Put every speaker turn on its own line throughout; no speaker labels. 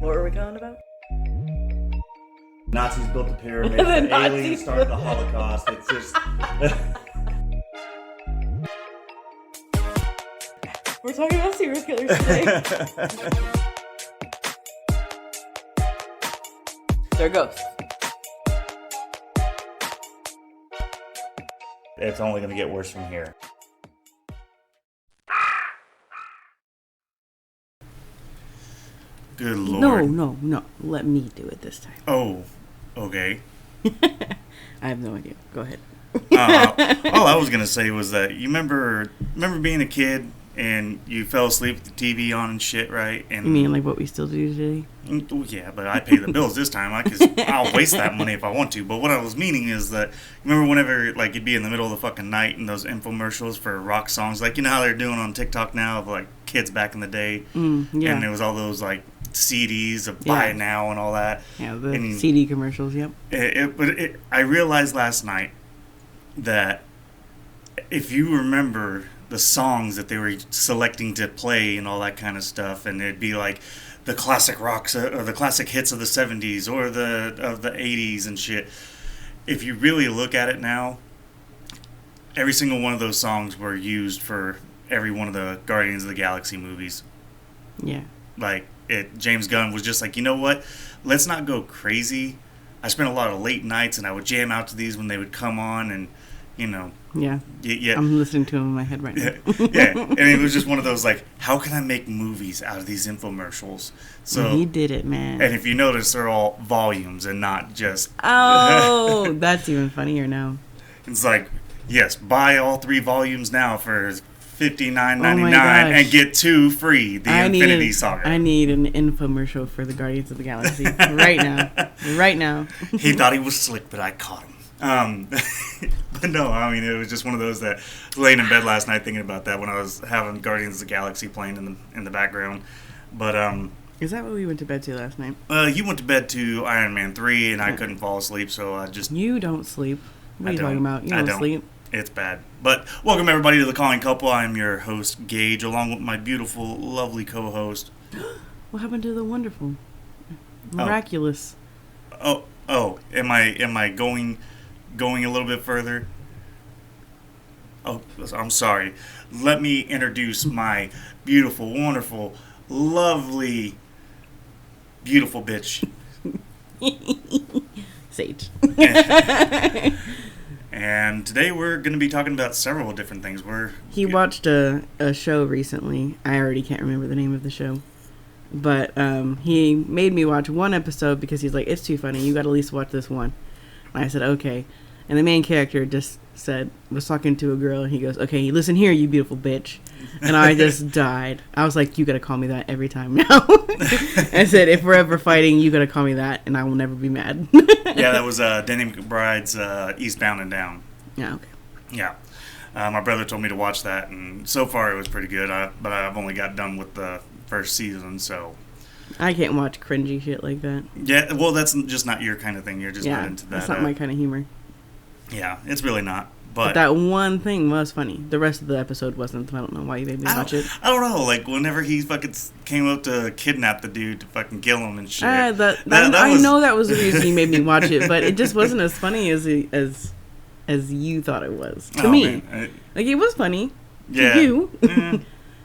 What were we going about?
Nazis built the pyramids, the aliens started the Holocaust. It's just...
We're talking about serial killers today. They're ghosts.
It's only going to get worse from here. Good Lord.
No. Let me do it this time.
Oh, okay.
I have no idea. Go ahead.
All I was going to say was that you remember being a kid and you fell asleep with the TV on and shit, right? And
You mean like what we still do today?
Yeah, but I pay the bills this time. I'll waste that money if I want to. But what I was meaning is that, remember whenever like you'd be in the middle of the fucking night and those infomercials for rock songs, like you know how they're doing on TikTok now of like kids back in the day,
Yeah.
and there was all those like CDs of buy it now and all that.
Yeah, the CD commercials. Yep.
I realized last night that if you remember the songs that they were selecting to play and all that kind of stuff, and it'd be like the classic rocks or the classic hits of the 70s or of the 80s and shit. If you really look at it now, every single one of those songs were used for every one of the Guardians of the Galaxy movies.
Yeah.
Like James Gunn was just like, you know what? Let's not go crazy. I spent a lot of late nights and I would jam out to these when they would come on, and you know.
Yeah.
Yeah.
I'm listening to them in my head right now.
Yeah. And it was just one of those like, how can I make movies out of these infomercials? So
he did it, man.
And if you notice, they're all volumes and not just.
Oh, that's even funnier now.
It's like, yes, buy all 3 volumes now for $59.99 and get 2 free. The Infinity Saga.
I need an infomercial for the Guardians of the Galaxy right now. Right now.
He thought he was slick, but I caught him. But no, I mean, it was just one of those that I was laying in bed last night thinking about that when I was having Guardians of the Galaxy playing in the background. But
is that what we went to bed to last night?
You went to bed to Iron Man 3 and I couldn't fall asleep, so I just...
You don't sleep. What are you talking about? You don't sleep.
It's bad. But welcome everybody to The Calling Couple. I'm your host, Gage, along with my beautiful, lovely co-host.
What happened to the wonderful? Miraculous.
Oh, am I going a little bit further? Oh, I'm sorry. Let me introduce my beautiful, wonderful, lovely, beautiful bitch.
Sage.
And today we're going to be talking about several different things.
He watched a show recently. I already can't remember the name of the show. But he made me watch one episode because he's like, it's too funny. You got to at least watch this one. And I said, okay. And the main character was talking to a girl, and he goes, okay, listen here, you beautiful bitch. And I just died. I was like, you got to call me that every time now. I said, if we're ever fighting, you got to call me that, and I will never be mad.
Yeah, that was Danny McBride's Eastbound and Down.
Yeah, okay.
Yeah. My brother told me to watch that, and so far it was pretty good, but I've only got done with the first season, so...
I can't watch cringy shit like that.
Yeah, well, that's just not your kind of thing. You're just not into that.
That's not my kind of humor.
Yeah, it's really not. But
that one thing was funny. The rest of the episode wasn't. I don't know why you made me watch it.
I don't know. Like, whenever he fucking came up to kidnap the dude to fucking kill him and shit.
I know that was the reason you made me watch it, but it just wasn't as funny as you thought it was. To me. Man. Like, it was funny.
Yeah.
To you. Yeah.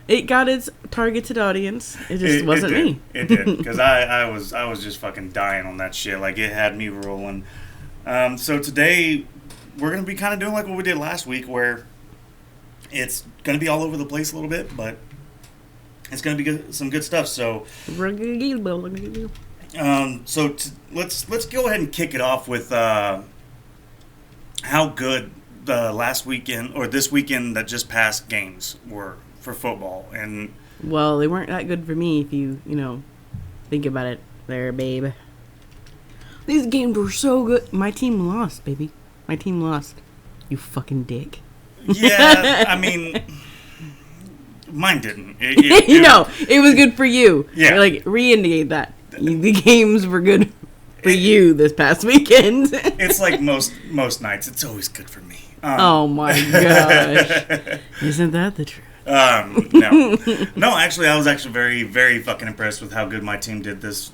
It got its targeted audience. It just wasn't me.
It did. Because I was just fucking dying on that shit. Like, it had me rolling. So today, we're going to be kind of doing like what we did last week, where it's going to be all over the place a little bit, but it's going to be some good stuff. So, let's go ahead and kick it off with how good the last weekend, or this weekend that just passed, games were for football. And
well, they weren't that good for me if you think about it there, babe. These games were so good. My team lost, baby. My team lost. You fucking dick.
Yeah, I mean, mine didn't.
It was good for you.
Yeah.
Like, re-indicate that. The games were good for you this past weekend.
It's like most nights. It's always good for me.
Oh my gosh. Isn't that the truth?
No, no. Actually, I was actually very, very fucking impressed with how good my team did this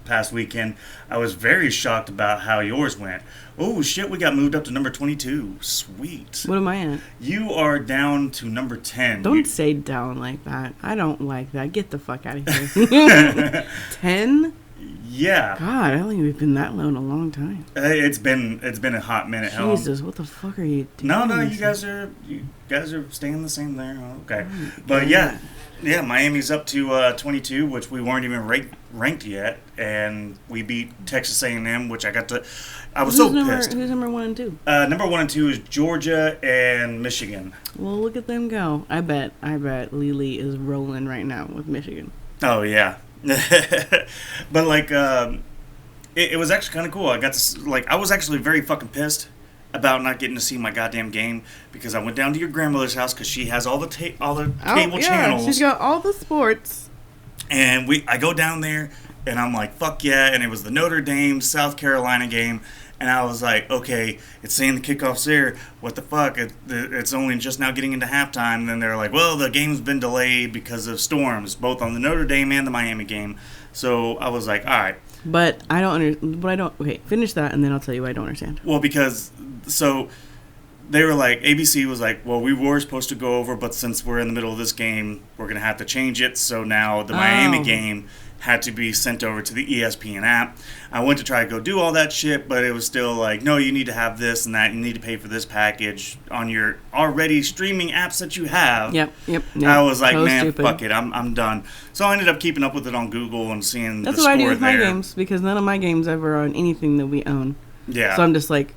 past weekend. I was very shocked about how yours went. Oh shit, we got moved up to number 22. Sweet.
What am I at?
You are down to number 10.
Don't say down like that. I don't like that. Get the fuck out of here. 10?
Yeah.
God, I don't think we've been that low in a long time.
It's been a hot minute.
Jesus, what the fuck are you doing?
No, you guys are staying the same there. Okay, but yeah, Miami's up to 22, which we weren't even ranked yet, and we beat Texas A&M, which I was so pissed.
Who's number 1 and 2?
Number 1 and 2 is Georgia and Michigan.
Well, look at them go. I bet Lily is rolling right now with Michigan.
Oh yeah. But like it was actually kind of cool. I got to I was actually very fucking pissed about not getting to see my goddamn game because I went down to your grandmother's house because she has all the cable channels.
She's got all the sports.
And I go down there and I'm like, fuck yeah, and it was the Notre Dame South Carolina game. And I was like, okay, it's saying the kickoff's there. What the fuck? It's only just now getting into halftime. And then they're like, well, the game's been delayed because of storms, both on the Notre Dame and the Miami game. So I was like, all right.
But I don't understand. Okay, finish that, and then I'll tell you why I don't understand.
Well, because, so they were like, ABC was like, well, we were supposed to go over, but since we're in the middle of this game, we're going to have to change it. So now the Miami game had to be sent over to the ESPN app. I went to try to go do all that shit, but it was still like, no, you need to have this and that. You need to pay for this package on your already streaming apps that you have.
Yep.
I was like, man,
stupid.
Fuck it, I'm done. So I ended up keeping up with it on Google and seeing
That's
the
what
score
I do with
there.
my games, because none of my games ever are on anything that we own.
Yeah.
So I'm just like,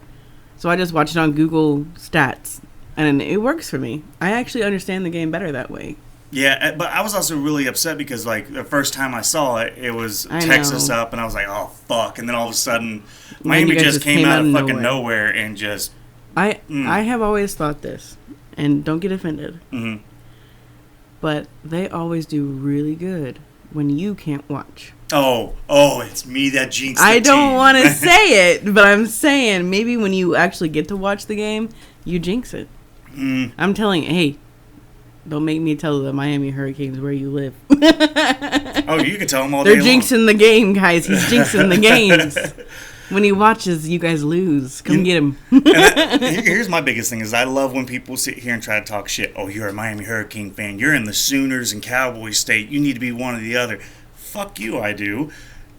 so I just watch it on Google Stats, and it works for me. I actually understand the game better that way.
Yeah, but I was also really upset because, like, the first time I saw it, it was Texas up, and I was like, oh, fuck. And then all of a sudden, Miami just came out of fucking nowhere and just...
I have always thought this, and don't get offended, but they always do really good when you can't watch.
Oh, it's me that jinxed
I
the
don't
team.
want to say it, but I'm saying maybe when you actually get to watch the game, you jinx it. I'm telling you, hey, don't make me tell the Miami Hurricanes where you live.
Oh, you can tell them all day long.
They're jinxing the game, guys. He's jinxing the games. When he watches, you guys lose. Come get him.
Here's my biggest thing is I love when people sit here and try to talk shit. Oh, you're a Miami Hurricane fan. You're in the Sooners and Cowboys state. You need to be one or the other. Fuck you, I do.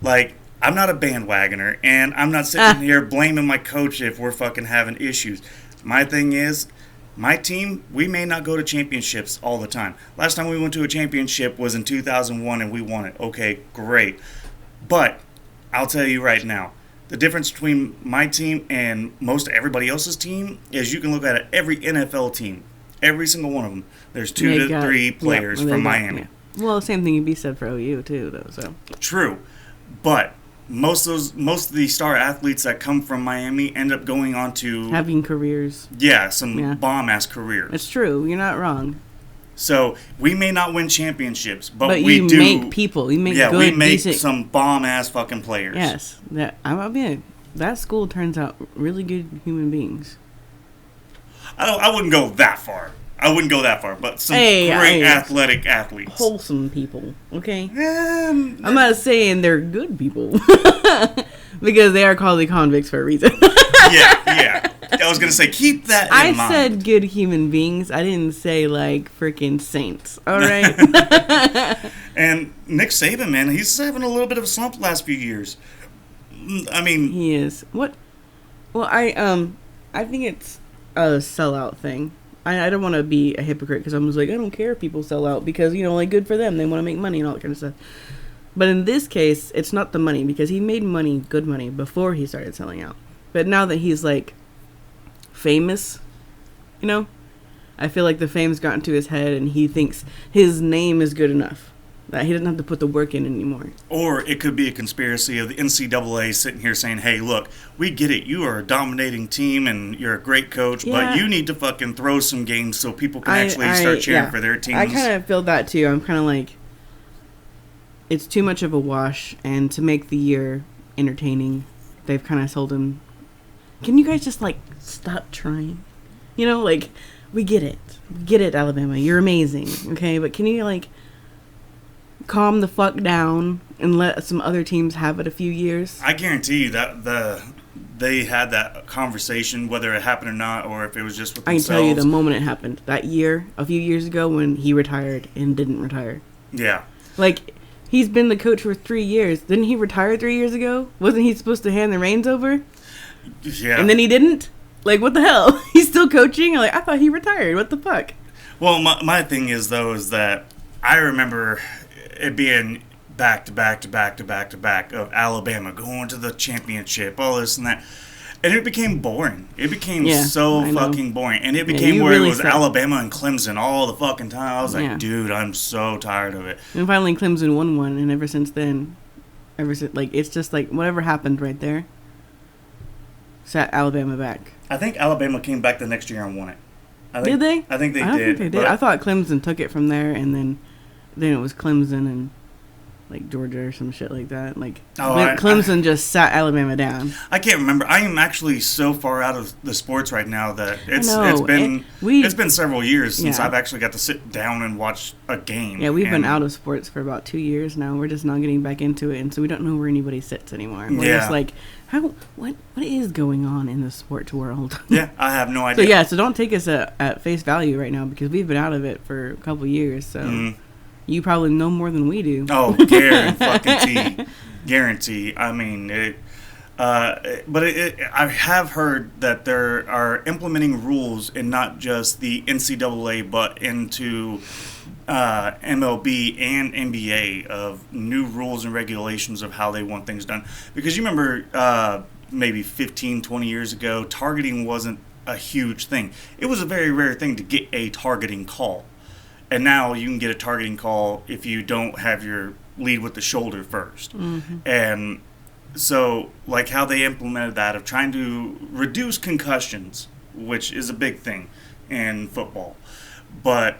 Like, I'm not a bandwagoner, and I'm not sitting here blaming my coach if we're fucking having issues. My thing is, my team, we may not go to championships all the time. Last time we went to a championship was in 2001 and we won it. Okay, great. But I'll tell you right now, the difference between my team and most everybody else's team is you can look at every NFL team, every single one of them. There's 2 to 3 players from Miami.
Yeah. Well, the same thing can be said for OU too, though. So
true, but most of the star athletes that come from Miami end up going on to
having careers.
Yeah, some bomb-ass careers.
It's true. You're not wrong.
So we may not win championships, but
we
do
make people. You make good,
we make
decent,
some bomb-ass fucking players.
Yes, that school turns out really good human beings.
I wouldn't go that far. But some great athletic athletes.
Wholesome people, okay? I'm not saying they're good people. Because they are called the convicts for a reason.
Yeah. I was going to say, keep that in mind.
I said good human beings. I didn't say, like, freaking saints. All right?
And Nick Saban, man, he's having a little bit of a slump the last few years. I mean...
He is. What? Well, I think it's a sellout thing. I don't want to be a hypocrite because I'm just like, I don't care if people sell out because, like, good for them. They want to make money and all that kind of stuff. But in this case, it's not the money because he made money, good money, before he started selling out. But now that he's, like, famous, I feel like the fame's gotten to his head and he thinks his name is good enough. That he doesn't have to put the work in anymore.
Or it could be a conspiracy of the NCAA sitting here saying, hey, look, we get it. You are a dominating team and you're a great coach, but you need to fucking throw some games so people can actually start cheering for their teams.
I kind of feel that too. I'm kind of like, it's too much of a wash, and to make the year entertaining, they've kind of told him, can you guys just, like, stop trying? Like, we get it. We get it, Alabama. You're amazing. Okay, but can you, like, calm the fuck down and let some other teams have it a few years?
I guarantee you that they had that conversation, whether it happened or not, or if it was just with themselves.
I can tell you the moment it happened. That year, a few years ago, when he retired and didn't retire.
Yeah.
Like, he's been the coach for 3 years. Didn't he retire 3 years ago? Wasn't he supposed to hand the reins over?
Yeah.
And then he didn't? Like, what the hell? He's still coaching? Like, I thought he retired. What the fuck?
Well, my thing is, though, is that I remember it being back to back to back to back to back of Alabama going to the championship, all this and that. And it became boring. It became so fucking boring. And it became where
really
it was Alabama and Clemson all the fucking time. I was like, dude, I'm so tired of it.
And finally Clemson won one, and ever since then, like, it's just like whatever happened right there sat Alabama back.
I think Alabama came back the next year and won it.
Did they?
I think they did.
I don't think they did. I thought Clemson took it from there, and then it was Clemson and like Georgia or some shit like that. Like, Clemson just sat Alabama down.
I can't remember. I am actually so far out of the sports right now that it's been several years since I've actually got to sit down and watch a game.
Yeah, we've been out of sports for about 2 years now. We're just not getting back into it, and so we don't know where anybody sits anymore. We're just like, what is going on in the sports world?
Yeah, I have no idea.
So don't take us at face value right now, because we've been out of it for a couple years. So you probably know more than we do.
Oh, guarantee. I mean, I have heard that there are implementing rules in not just the NCAA, but into MLB and NBA of new rules and regulations of how they want things done. Because you remember maybe 15, 20 years ago, targeting wasn't a huge thing. It was a very rare thing to get a targeting call. And now you can get a targeting call if you don't have your lead with the shoulder first. Mm-hmm. And so, like, how they implemented that of trying to reduce concussions, which is a big thing in football. But,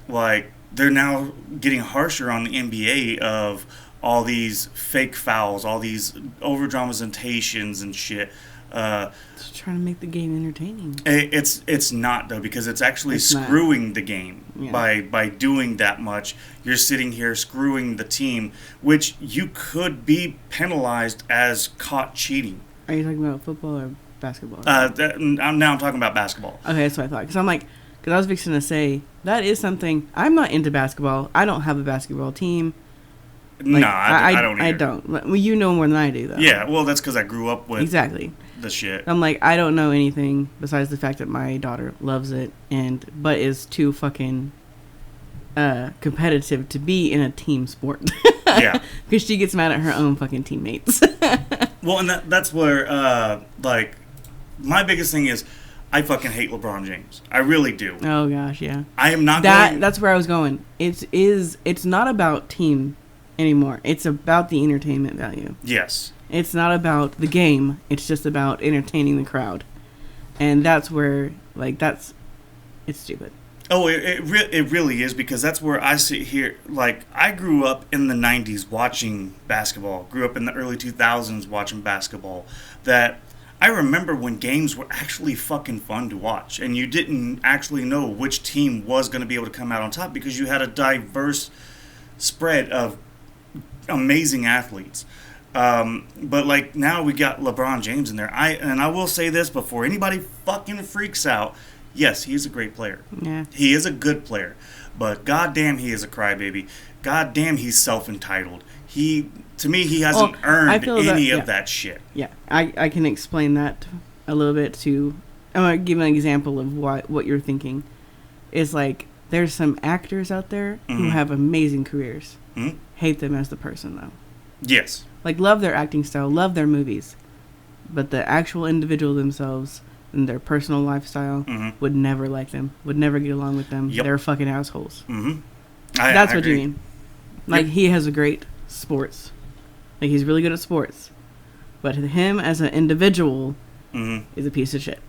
like, they're now getting harsher on the NBA of all these fake fouls, all these over-dramatizations and shit.
Just trying to make the game entertaining.
It's not, though, because it's actually screwing the game by doing that much. You're sitting here screwing the team, which you could be penalized as caught cheating.
Are you talking about football or basketball?
I'm talking about basketball.
Okay, that's what I thought. Because I was fixing to say, that is something. I'm not into basketball. I don't have a basketball team.
Like, no, I don't either.
I don't. Well, you know more than I do, though.
Yeah, well, that's because I grew up with the shit.
I'm like, I don't know anything besides the fact that my daughter loves it, but is too fucking competitive to be in a team sport.
Yeah.
Because she gets mad at her own fucking teammates.
Well, and that's where, like, my biggest thing is, I fucking hate LeBron James. I really do.
Oh, gosh, yeah.
I am not
That's where I was going. It's not about team anymore. It's about the entertainment value.
Yes.
It's not about the game. It's just about entertaining the crowd. And that's where, like, it's stupid.
Oh, it really is, because that's where I sit here. Like, I grew up in the 90s watching basketball. Grew up in the early 2000s watching basketball. That I remember when games were actually fucking fun to watch. And you didn't actually know which team was going to be able to come out on top because you had a diverse spread of amazing athletes. But like now we got LeBron James in there. I will say this before anybody fucking freaks out. Yes, he is a great player.
Yeah.
He is a good player. But goddamn, he is a crybaby. Goddamn, he's self-entitled. To me, he hasn't earned any of that shit.
Yeah, I can explain that a little bit too. I'm going to give an example of what you're thinking. Is like, there's some actors out there who have amazing careers. Mm-hmm. Hate them as the person, though.
Yes.
Like, love their acting style, love their movies. But the actual individual themselves and their personal lifestyle would never like them, would never get along with them. Yep. They're fucking assholes. Mm-hmm. That's what you mean. Like, he has a great sports. Like, he's really good at sports. But him as an individual is a piece of shit.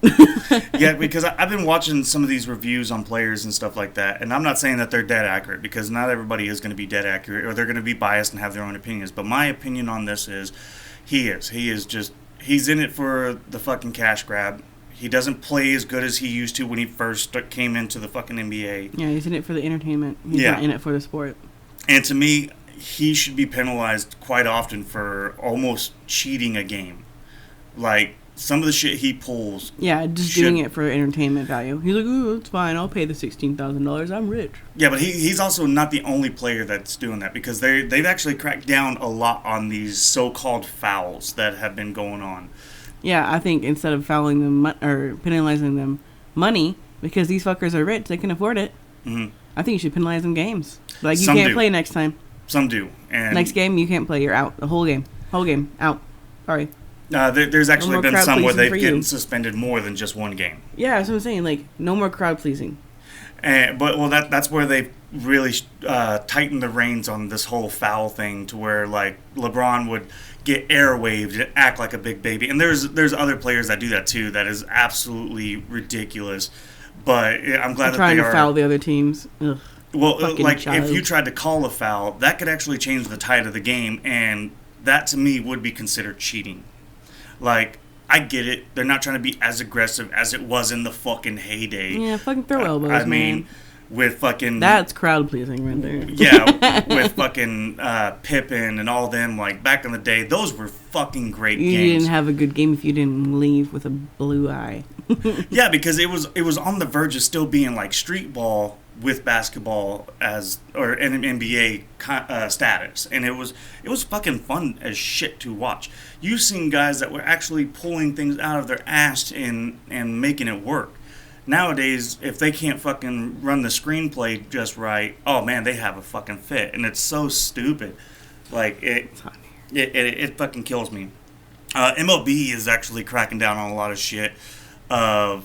Yeah, because I've been watching some of these reviews on players and stuff like that, and I'm not saying that they're dead accurate, because not everybody is going to be dead accurate, or they're going to be biased and have their own opinions. But my opinion on this is, he's in it for the fucking cash grab. He doesn't play as good as he used to when he first came into the fucking NBA.
Yeah, he's in it for the entertainment. He's not in it for the sport.
And to me, he should be penalized quite often for almost cheating a game. Like, some of the shit he pulls.
Yeah, just doing it for entertainment value. He's like, "Ooh, it's fine. I'll pay the $16,000. I'm rich."
Yeah, but he's also not the only player that's doing that, because they've actually cracked down a lot on these so-called fouls that have been going on.
Yeah, I think instead of fouling them or penalizing them money, because these fuckers are rich, they can afford it.
Mm-hmm.
I think you should penalize them games. Like, you
Some
can't
do.
play next time.
Some do. And
Next game, you can't play. You're out. The whole game. Out. Sorry.
There's actually
No more
been
crowd
some where
pleasing
they've
for you.
gotten suspended more than just one game.
Yeah, that's what I'm saying. Like, no more crowd pleasing.
That's where they've really tightened the reins on this whole foul thing, to where, like, LeBron would get airwaved and act like a big baby. And there's other players that do that too. That is absolutely ridiculous. But I'm glad that
Trying
they
to
are
foul the other teams. Ugh.
Well,
Fucking
like,
child.
if you tried to call a foul, that could actually change the tide of the game, and that to me would be considered cheating. Like, I get it. They're not trying to be as aggressive as it was in the fucking heyday.
Yeah, fucking throw elbows,
I mean,
man.
with fucking...
That's crowd pleasing right there.
Yeah, with fucking Pippen and all them, like, back in the day, those were fucking great
You
games.
didn't have a good game if you didn't leave with a blue eye.
Yeah, because it was on the verge of still being like street ball with basketball or an NBA status, and it was fucking fun as shit to watch. You've seen guys that were actually pulling things out of their ass and making it work. Nowadays, if they can't fucking run the screenplay just right, oh man, they have a fucking fit, and it's so stupid. Like, it fucking kills me. MLB is actually cracking down on a lot of shit. And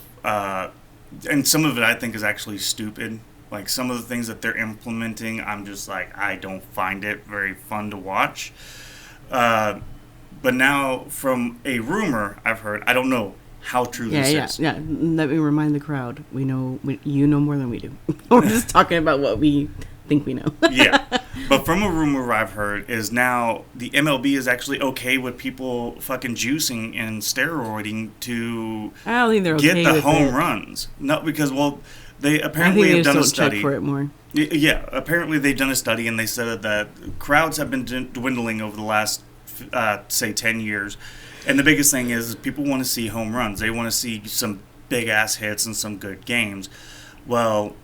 some of it I think is actually stupid. Like, some of the things that they're implementing, I'm just like, I don't find it very fun to watch. But now, from a rumor I've heard, I don't know how true this is.
Yeah. Let me remind the crowd. You know more than we do. We're just talking about what we think we know.
Yeah. But from a rumor I've heard is now the MLB is actually okay with people fucking juicing and steroiding to
I don't think they're okay
get the
with
home
it.
runs. No, because, well, they
I
apparently
think they
have
just
done a
don't
study.
check for it more.
Yeah, apparently they've done a study, and they said that crowds have been dwindling over the last, say, 10 years. And the biggest thing is people want to see home runs. They want to see some big-ass hits and some good games. Well,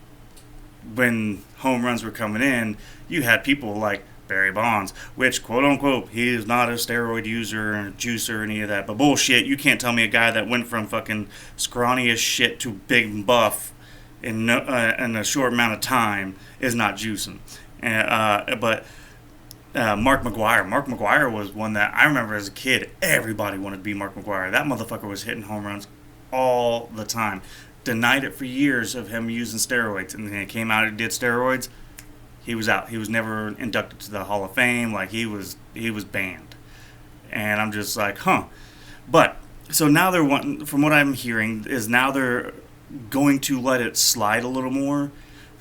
when home runs were coming in, you had people like Barry Bonds, which, quote-unquote, he is not a steroid user or juicer or any of that. But bullshit, you can't tell me a guy that went from fucking scrawny as shit to big and buff in a short amount of time is not juicing. But Mark McGwire was one that I remember as a kid, everybody wanted to be Mark McGwire. That motherfucker was hitting home runs all the time. Denied it for years of him using steroids, and then he came out and did steroids. He was out. He was never inducted to the Hall of Fame. Like, he was banned. And I'm just like, huh. But so now they're wanting, from what I'm hearing, is now they're going to let it slide a little more,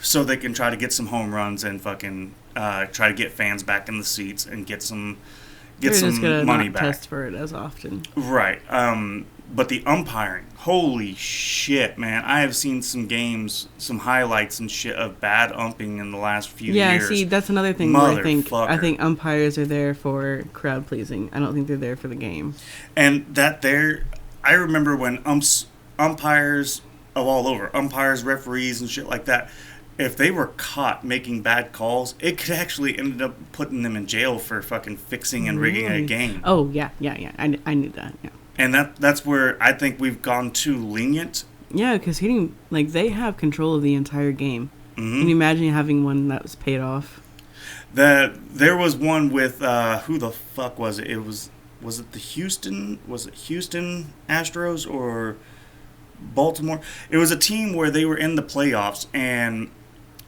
so they can try to get some home runs and fucking try to get fans back in the seats and get some
Just gonna
money
not
back.
test for it as often.
Right. But the umpiring, holy shit, man! I have seen some games, some highlights and shit of bad umping in the last few years.
Yeah, see, that's another thing where I think
Motherfucker.
umpires are there for crowd pleasing. I don't think they're there for the game.
And I remember when umpires of all over, umpires, referees, and shit like that, if they were caught making bad calls, it could actually end up putting them in jail for fucking fixing and rigging a game.
Oh, yeah. I knew that, yeah.
And that's where I think we've gone too lenient.
Yeah, because they have control of the entire game.
Mm-hmm.
Can you imagine having one that was paid off?
There was one with, who the fuck was it? Was it Houston Astros or Baltimore? It was a team where they were in the playoffs, and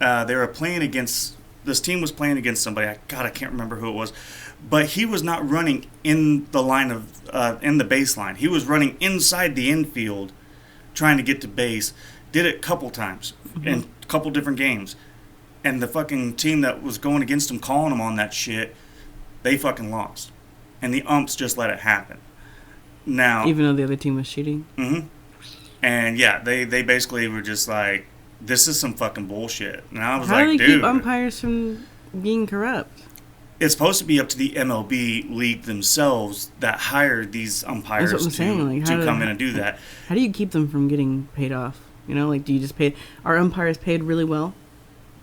they were playing against, this team was playing against somebody. I can't remember who it was. But he was not running in the line of, in the baseline. He was running inside the infield, trying to get to base. Did it a couple times in a couple different games. And the fucking team that was going against him, calling him on that shit, they fucking lost. And the umps just let it happen. Now,
Even though the other team was cheating?
Mm-hmm. And yeah, they basically were just like, this is some fucking bullshit. And I was
How
like,
do they
dude,
keep umpires from being corrupt?
it's supposed to be up to the MLB league themselves that hired these umpires
That's what I'm saying. Like,
to come in and do that.
How do you keep them from getting paid off? You know, like, do you just pay? Are umpires paid really well?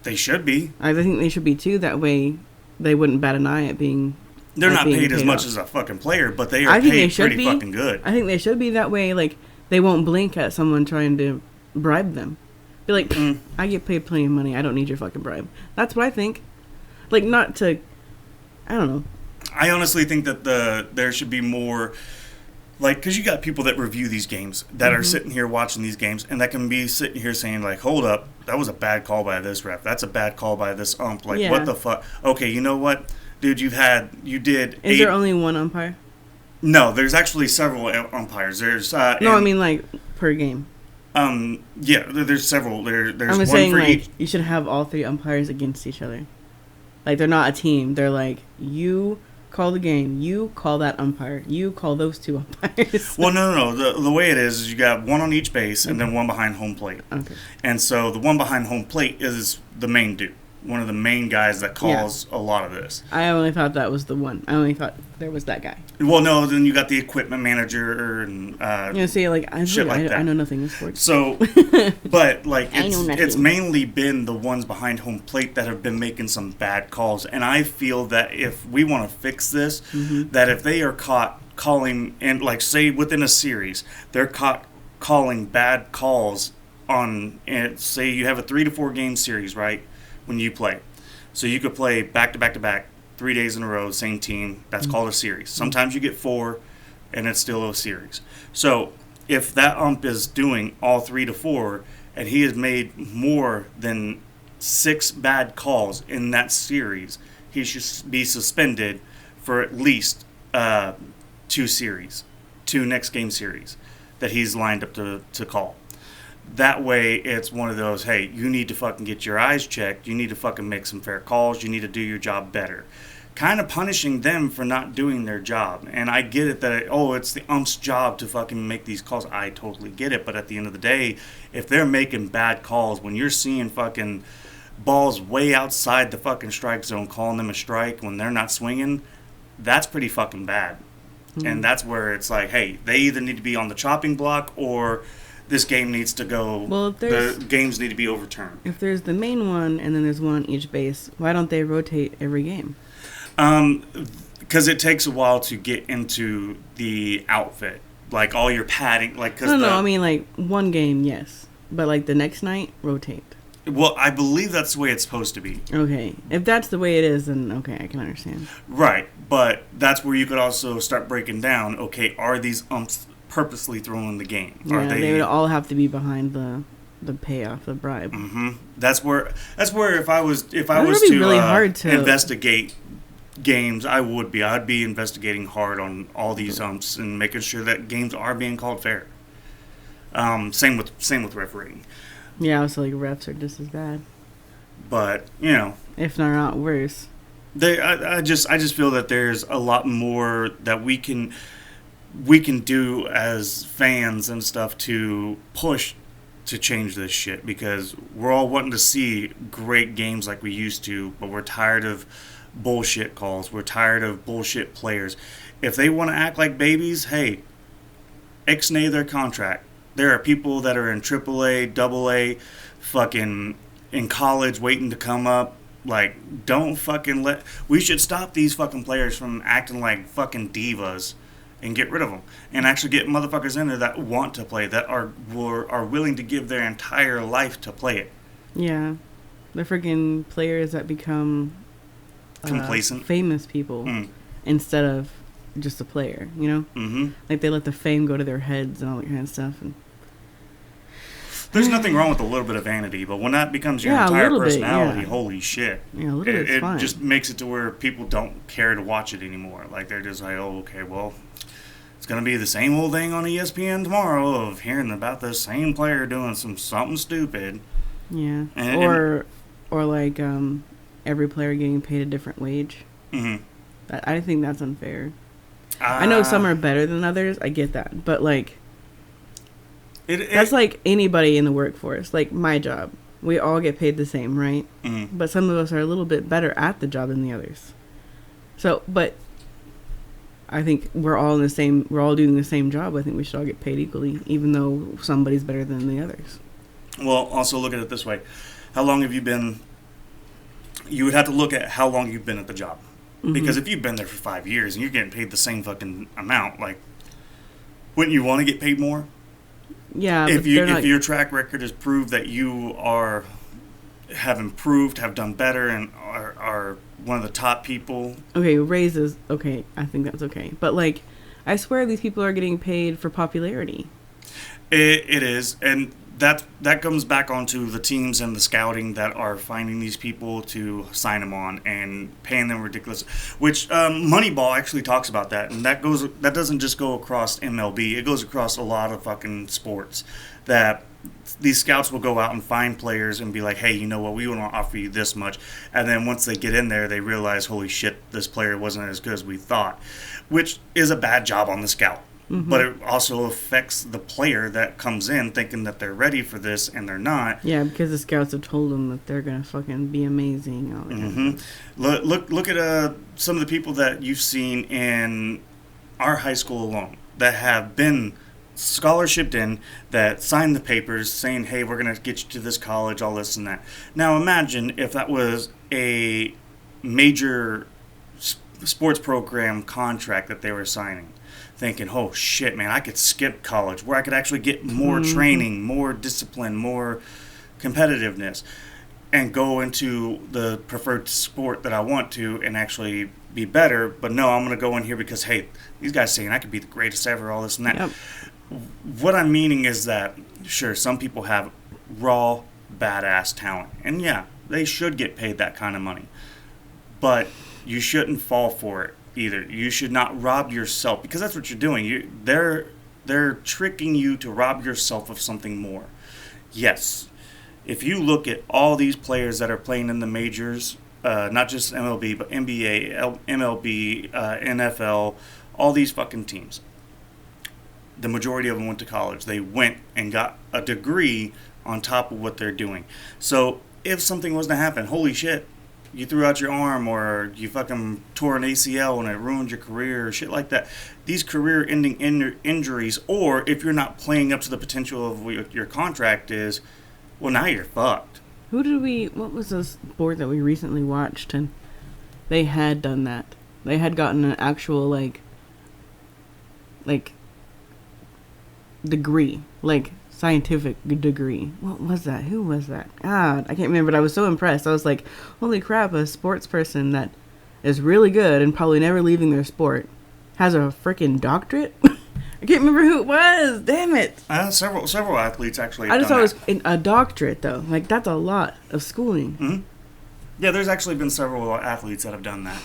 They should be.
I think they should be too. That way, they wouldn't bat an eye at being.
They're not paid as much
off.
as a fucking player, but they are
I think
paid
they should
pretty
be.
fucking good.
I think they should be that way. Like, they won't blink at someone trying to bribe them. Be like, I get paid plenty of money. I don't need your fucking bribe. That's what I think. Like, not to. I don't know.
I honestly think that there should be more, like, because you got people that review these games that are sitting here watching these games, and that can be sitting here saying, like, hold up, that was a bad call by this ref. That's a bad call by this ump. Like,
Yeah.
what the fuck? Okay, you know what? Dude, you did
Is there only one umpire?
No, there's actually several umpires. There's
No, I mean, like, per game.
yeah, there's several. There's
I'm
one
saying,
for
like,
each.
you should have all three umpires against each other. Like, they're not a team. They're like, you call the game. You call that umpire. You call those two umpires.
Well, no. The way it is you got one on each base and then one behind home plate.
Okay.
And so the one behind home plate is the main dude, one of the main guys that calls a lot of this.
I only thought that was the one. I only thought there was that guy.
Well, no, then you got the equipment manager and
See, like,
shit like that.
I know nothing in sports.
So, but like
I know nothing.
it's mainly been the ones behind home plate that have been making some bad calls, and I feel that if we want to fix this, that if they are caught calling, and like say within a series, they're caught calling bad calls on, and say you have a 3 to 4 game series, right? When you play, so you could play back to back to back 3 days in a row, same team. That's called a series. Sometimes you get 4, and it's still a series. So if that ump is doing all 3 to 4, and he has made more than 6 bad calls in that series, he should be suspended for at least 2 series, 2 next game series that he's lined up to call. That way, it's one of those, hey, you need to fucking get your eyes checked. You need to fucking make some fair calls. You need to do your job better. Kind of punishing them for not doing their job. And I get it that, it's the ump's job to fucking make these calls. I totally get it. But at the end of the day, if they're making bad calls, when you're seeing fucking balls way outside the fucking strike zone, calling them a strike when they're not swinging, that's pretty fucking bad. And that's where it's like, hey, they either need to be on the chopping block or this game needs to go.
Well,
the games need to be overturned.
If there's the main one and then there's one on each base, why don't they rotate every game?
Because it takes a while to get into the outfit, like all your padding. Like
No, I mean, like, one game, yes, but like the next night, rotate.
Well, I believe that's the way it's supposed to be.
Okay, if that's the way it is, then okay, I can understand.
Right, but that's where you could also start breaking down. Okay, are these umps purposely throwing the game?
Yeah,
Are
they would all have to be behind the payoff, the bribe.
Mm-hmm. That's where if I was
That
to,
would be really hard to
investigate games, I'd be investigating hard on all these umps and making sure that games are being called fair. Same with refereeing.
Yeah, so like refs are just as bad,
But
if they're not worse.
I just feel that there's a lot more that we can do as fans and stuff to push to change this shit, because we're all wanting to see great games like we used to, but we're tired of bullshit calls. We're tired of bullshit players. If they want to act like babies, hey, ixnay their contract. There are people that are in AAA, AA, fucking in college waiting to come up. Like, don't fucking we should stop these fucking players from acting like fucking divas and get rid of them, and actually get motherfuckers in there that want to play, that are willing to give their entire life to play it.
Yeah, the freaking players that become
complacent,
famous people instead of just a player. Like they let the fame go to their heads and all that kind of stuff. And
there's nothing wrong with a little bit of vanity, but when that becomes your entire personality, holy shit.
Yeah, a little bit's
it
fine.
just makes it to where people don't care to watch it anymore. Like, they're just like, oh, okay, well, it's going to be the same old thing on ESPN tomorrow of hearing about the same player doing something stupid.
Yeah. Or like every player getting paid a different wage.
Mm-hmm.
I think that's unfair. I know some are better than others. I get that. But, like, That's like anybody in the workforce. Like my job, we all get paid the same, right?
Mm-hmm.
But some of us are a little bit better at the job than the others. So, but I think we're all doing the same job. I think we should all get paid equally, even though somebody's better than the others.
Well, also look at it this way. How long have you been... You would have to look at how long you've been at the job. Mm-hmm. Because if you've been there for 5 years and you're getting paid the same fucking amount, like, wouldn't you want to get paid more?
Yeah.
If your track record has proved that you have improved, have done better, and are one of the top people. Okay,
raises. Okay, I think that's okay. But like, I swear these people are getting paid for popularity.
It is, and that comes back onto the teams and the scouting that are finding these people to sign them on and paying them ridiculous. Which Moneyball actually talks about that, and that doesn't just go across MLB. It goes across a lot of fucking sports. That these scouts will go out and find players and be like, hey, you know what, we want to offer you this much. And then once they get in there, they realize, holy shit, this player wasn't as good as we thought, which is a bad job on the scout. Mm-hmm. But it also affects the player that comes in thinking that they're ready for this and they're not.
Yeah, because the scouts have told them that they're going to fucking be amazing. All
mm-hmm. Look at some of the people that you've seen in our high school alone that have been scholarshiped in, that signed the papers saying, hey, we're going to get you to this college, all this and that. Now imagine if that was a major sports program contract that they were signing, thinking, oh shit, man, I could skip college where I could actually get more mm-hmm. training, more discipline, more competitiveness, and go into the preferred sport that I want to and actually be better. But no, I'm going to go in here because, hey, these guys saying I could be the greatest ever, all this and that. Yep. What I'm meaning is that, sure, some people have raw, badass talent. And yeah, they should get paid that kind of money. But you shouldn't fall for it either. You should not rob yourself, because that's what you're doing. They're tricking you to rob yourself of something more. Yes, if you look at all these players that are playing in the majors, not just MLB, but NBA, MLB, NFL, all these fucking teams, the majority of them went to college. They went and got a degree on top of what they're doing. So if something was to happen, holy shit, you threw out your arm or you fucking tore an ACL and it ruined your career or shit like that. These career-ending injuries, or if you're not playing up to the potential of what your contract is, well, now you're fucked.
What was this sport that we recently watched and they had done that? They had gotten an actual, like degree, like scientific degree. What was that? Who was that? God, I can't remember, but I was so impressed. I was like, holy crap, a sports person that is really good and probably never leaving their sport has a freaking doctorate? I can't remember who it was. Damn it.
Several athletes actually.
I just thought it was a doctorate, though. Like, that's a lot of schooling.
Mm-hmm. Yeah, there's actually been several athletes that have done that.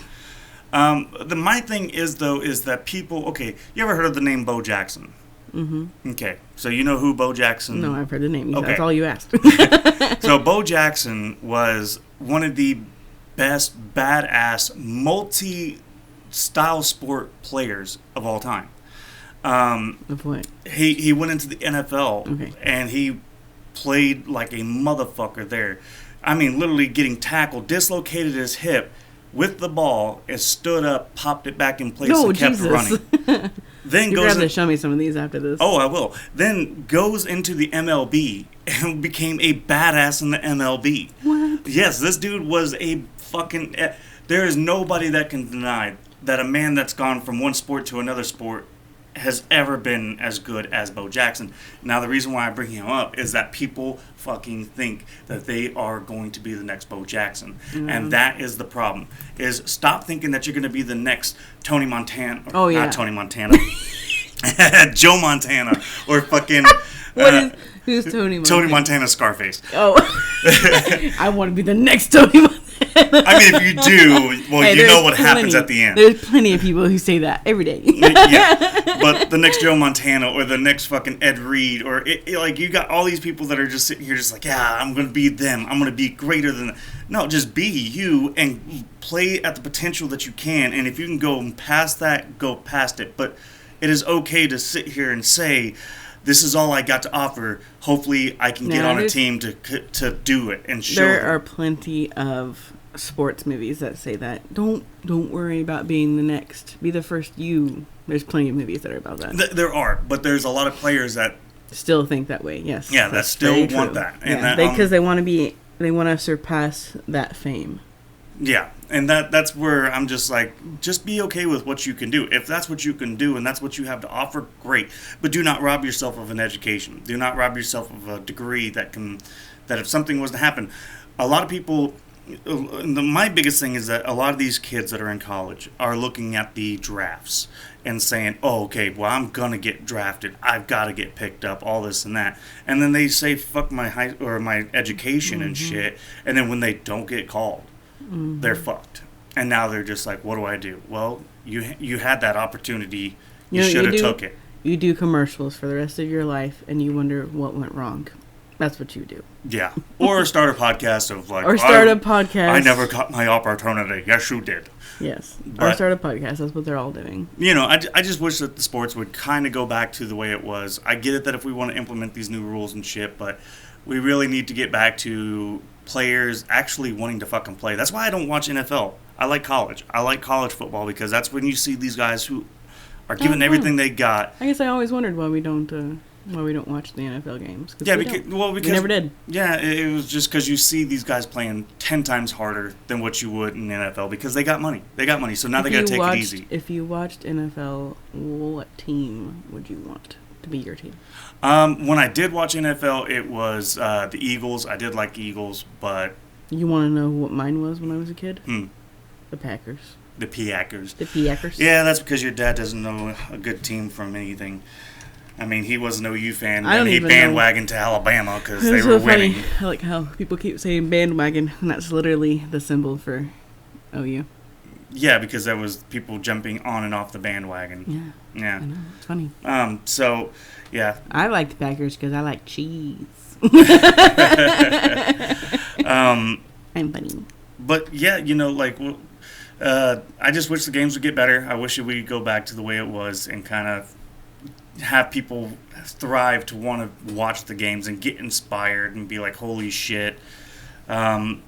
My thing is, though, is that people... Okay, you ever heard of the name Bo Jackson?
Mm-hmm.
Okay, so you know who Bo Jackson...
No, I've heard the name. Okay. That's all you asked.
So Bo Jackson was one of the best, badass, multi-style sport players of all time.
Of what?
He went into the NFL,
okay,
and he played like a motherfucker there. I mean, literally getting tackled, dislocated his hip with the ball, and stood up, popped it back in place, and kept running. Then
you're going to have to show me some of these after this.
Oh, I will. Then goes into the MLB and became a badass in the MLB.
What?
Yes, this dude was a fucking... There is nobody that can deny that a man that's gone from one sport to another sport has ever been as good as Bo Jackson. Now, the reason why I bring him up is that people fucking think that they are going to be the next Bo Jackson. Mm-hmm. And that is the problem. Is stop thinking that you're going to be the next Tony Montana.
Oh, yeah.
Not Tony Montana. Joe Montana. Or fucking...
Who's Tony Montana?
Tony Montana Scarface.
Oh. I want to be the next Tony Montana.
I mean, if you do, well, hey, you know what happens at the end.
There's plenty of people who say that every day.
Yeah, but the next Joe Montana or the next fucking Ed Reed or like you got all these people that are just sitting here just like, yeah, I'm going to be them. I'm going to be greater than them. No, just be you and play at the potential that you can. And if you can go past that, go past it. But it is okay to sit here and say, this is all I got to offer. Hopefully, I can get on a team to do it and show.
There are plenty of sports movies that say that. Don't worry about being the next. Be the first you. There's plenty of movies that are about that.
There are, but there's a lot of players that
still think that way. Yes.
Yeah, that still want that.
And because they want to surpass that fame.
Yeah, and that's where I'm just like, just be okay with what you can do. If that's what you can do and that's what you have to offer, great. But do not rob yourself of an education. Do not rob yourself of a degree that if something was to happen, a lot of people. My biggest thing is that a lot of these kids that are in college are looking at the drafts and saying, oh, okay, well, I'm going to get drafted. I've got to get picked up, all this and that. And then they say, fuck my education and shit. And then when they don't get called, they're fucked. And now they're just like, what do I do? Well, you had that opportunity. You should have took it.
You do commercials for the rest of your life, and you wonder what went wrong. That's what you do.
Yeah. Or start a podcast of like...
Or start a podcast.
I never got my opportunity. Yes, you did.
Yes. Or start a podcast. That's what they're all doing.
I just wish that the sports would kind of go back to the way it was. I get it that if we want to implement these new rules and shit, but we really need to get back to players actually wanting to fucking play. That's why I don't watch NFL. I like college. I like college football because that's when you see these guys who are giving everything they got.
I guess I always wondered why we don't watch the NFL games.
Yeah, because
we never did.
Yeah, it was just because you see these guys playing 10 times harder than what you would in the NFL because they got money. So now they got to take it easy.
If you watched NFL, what team would you want to be your team?
When I did watch NFL, it was the Eagles. I did like the Eagles, but...
You want to know what mine was when I was a kid? The Packers.
The Packers.
The Packers.
Yeah, that's because your dad doesn't know a good team from anything. I mean, he was an OU fan, and he bandwagoned to Alabama because they were winning.
Funny. I like how people keep saying bandwagon, and that's literally the symbol for OU.
Yeah, because that was people jumping on and off the bandwagon. Yeah.
I know, it's funny.
So, yeah.
I like the Packers because I like cheese. I'm funny.
But, yeah, I just wish the games would get better. I wish we could go back to the way it was and kind of have people thrive to want to watch the games and get inspired and be like, holy shit. The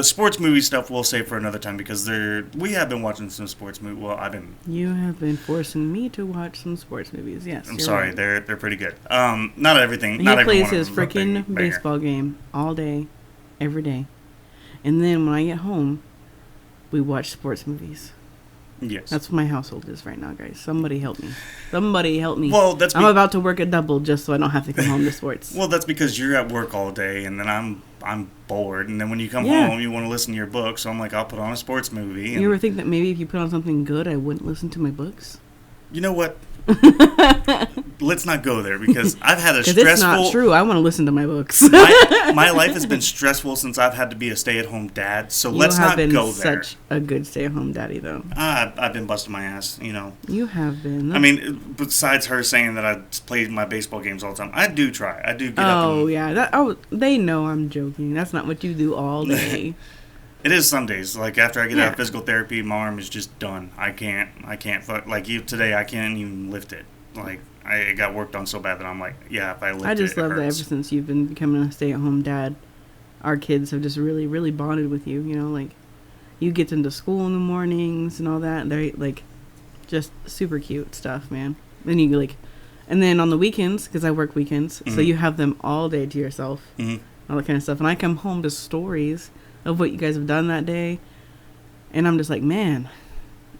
sports movie stuff we'll save for another time because we have been watching some sports movies. Well,
You have been forcing me to watch some sports movies. Yes,
I'm sorry, right. They're pretty good. Not everything.
He plays his freaking baseball game all day, every day, and then when I get home, we watch sports movies.
Yes.
That's what my household is right now, guys. Somebody help me.
Well,
I'm about to work a double just so I don't have to come home to sports.
Well, that's because you're at work all day, and then I'm bored, and then when you come home, you want to listen to your book, so I'm like, I'll put on a sports movie.
You ever think that maybe if you put on something good, I wouldn't listen to my books?
You know what? Let's not go there because I've had a stressful...
It's not true. I want to listen to my books.
my life has been stressful since I've had to be a stay-at-home dad, so let's not go there. You have been
such a good stay-at-home daddy, though.
I've been busting my ass,
You have been.
I mean, besides her saying that I play my baseball games all the time, I do try. I do get up and...
Oh, yeah. They know I'm joking. That's not what you do all day.
It is some days. Like, after I get out of physical therapy, my arm is just done. I can't, like, today, I can't even lift it. Like, I got worked on so bad that I'm like, if I lift it,
I just love that ever since you've been becoming a stay-at-home dad, our kids have just really, really bonded with you, like, you get them to school in the mornings and all that, and they're, like, just super cute stuff, man. Then you, like, and then on the weekends, because I work weekends, so you have them all day to yourself, all that kind of stuff, and I come home to stories of what you guys have done that day, and I'm just like, man,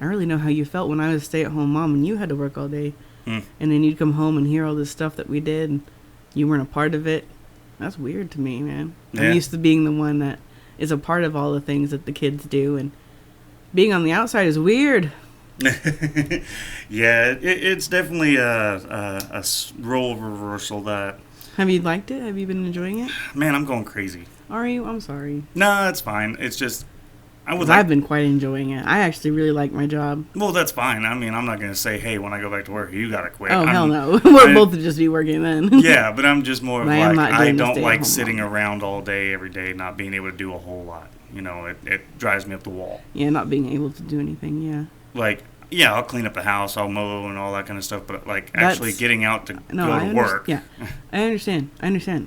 I really know how you felt when I was a stay-at-home mom and you had to work all day, and then you'd come home and hear all this stuff that we did, and you weren't a part of it. That's weird to me, man. Yeah. I'm used to being the one that is a part of all the things that the kids do, and being on the outside is weird.
Yeah, it's definitely a role reversal that...
Have you liked it? Have you been enjoying it?
Man, I'm going crazy.
Are you? I'm sorry.
No, it's fine. It's just...
I've been quite enjoying it. I actually really like my job.
Well, that's fine. I mean, I'm not going to say, hey, when I go back to work, you got to quit.
Oh, hell no. We're both just be working then.
Yeah, but I'm just more of like, I don't like sitting around all day, every day, not being able to do a whole lot. It drives me up the wall.
Yeah, not being able to do anything, yeah.
Like, Yeah, I'll clean up the house, I'll mow and all that kind of stuff, but like actually getting out to
No,
go to work.
Yeah, I understand.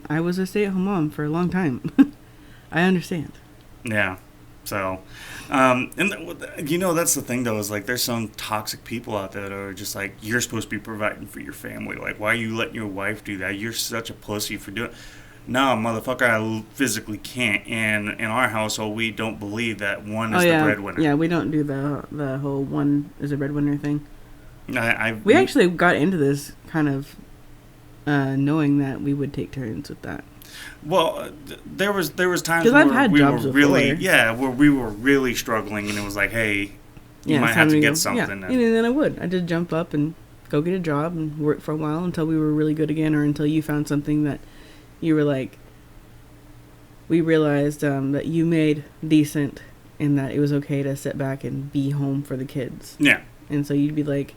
I was a stay-at-home mom for a long time. I understand.
Yeah. So, that's the thing though, is like there's some toxic people out there that are just like, you're supposed to be providing for your family. Like, why are you letting your wife do that? You're such a pussy for doing. No, motherfucker, I physically can't. And in our household, we don't believe that one is the breadwinner.
Yeah, we don't do the whole one is a breadwinner thing.
We
actually got into this kind of knowing that we would take turns with that.
Well, there was times where where we were really struggling, and it was like, hey, you might have to get something.
Yeah, and then I would. I just jump up and go get a job and work for a while until we were really good again, or until you found something that you were like, we realized that you made decent and that it was okay to sit back and be home for the kids.
Yeah.
And so you'd be like,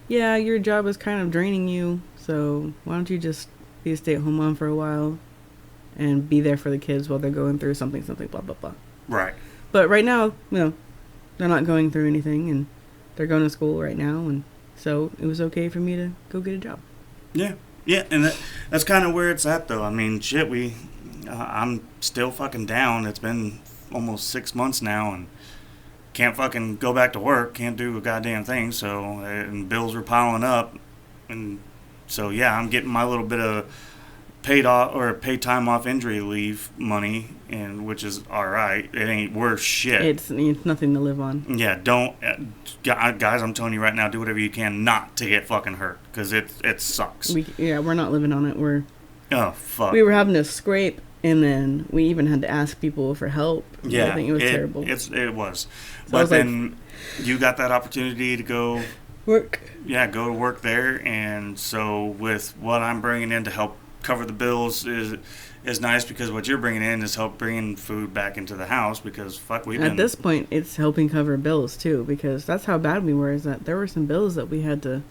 yeah, your job is kind of draining you, so why don't you just be a stay-at-home mom for a while and be there for the kids while they're going through something, blah, blah, blah.
Right.
But right now, they're not going through anything, and they're going to school right now, and so it was okay for me to go get a job.
Yeah. Yeah, and that's kind of where it's at, though. I mean, shit, I'm still fucking down. It's been almost 6 months now, and can't fucking go back to work, can't do a goddamn thing, so, and bills are piling up, and so, yeah, I'm getting my little bit of paid time off injury leave money, and which is all right. It ain't worth shit.
It's nothing to live on.
Yeah, don't, guys. I'm telling you right now, do whatever you can not to get fucking hurt, because it sucks.
We're not living on it.
Oh fuck.
We were having to scrape, and then we even had to ask people for help.
Yeah,
I think it was terrible.
It was,
so
but then you got that opportunity to go
work.
Yeah, go to work there, and so with what I'm bringing in to help cover the bills is nice, because what you're bringing in is help bringing food back into the house, because fuck,
at this point it's helping cover bills too, because that's how bad we were, is that there were some bills that we had to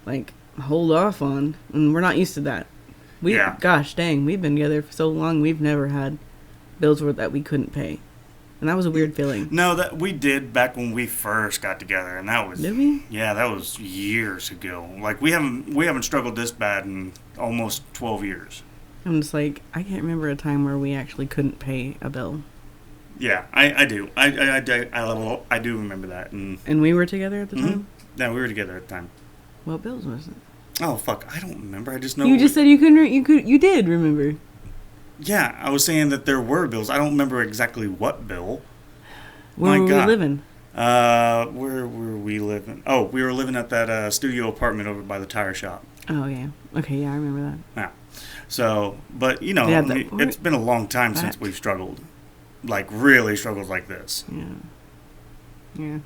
like hold off on, and we're not used to that. Gosh dang, we've been together for so long, we've never had bills that we couldn't pay, and that was a weird feeling.
No, that we did back when we first got together, and that was,
did we?
Yeah, that was years ago. Like we haven't struggled this bad in almost 12 years.
I'm just like, I can't remember a time where we actually couldn't pay a bill.
Yeah, I do. I do remember that.
And we were together at the time?
Yeah, we were together at the time.
What bills was it?
Oh fuck, I don't remember. I just know
you just said you did remember.
Yeah, I was saying that there were bills. I don't remember exactly what bill.
Where were we living?
Where were we living? Oh, we were living at that studio apartment over by the tire shop.
Oh yeah. Okay, yeah, I remember that.
Yeah. So, but it's been a long time since we've struggled, like really struggled like this.
Yeah. Yeah.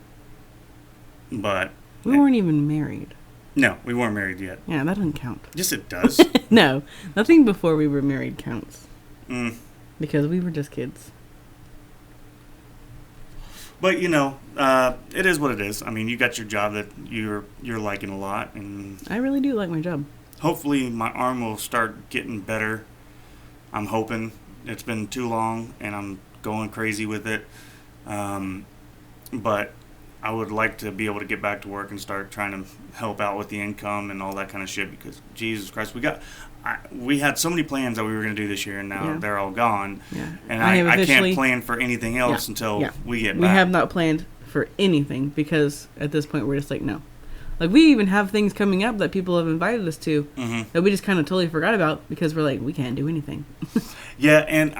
But
we weren't even married.
No, we weren't married yet.
Yeah, that doesn't count.
Yes, it does.
No, nothing before we were married counts. Because we were just kids.
But it is what it is. I mean, you got your job that you're liking a lot, and
I really do like my job.
Hopefully, my arm will start getting better. I'm hoping. It's been too long, and I'm going crazy with it. But I would like to be able to get back to work and start trying to help out with the income and all that kind of shit, because Jesus Christ, we had so many plans that we were going to do this year, and now they're all gone.
Yeah.
And I can't plan for anything else until we get back.
We have not planned for anything, because at this point we're just like, no. Like, we even have things coming up that people have invited us to that we just kind of totally forgot about, because we're like, we can't do anything.
Yeah, and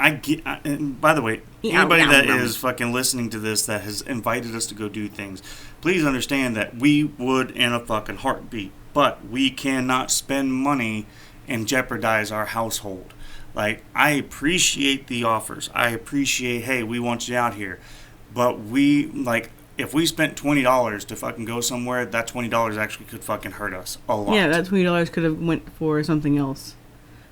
and by the way, anybody that is fucking listening to this that has invited us to go do things, please understand that we would in a fucking heartbeat, but we cannot spend money and jeopardize our household. Like, I appreciate the offers. I appreciate, hey, we want you out here. But if we spent $20 to fucking go somewhere, that $20 actually could fucking hurt us a lot.
Yeah, that $20 could have went for something else.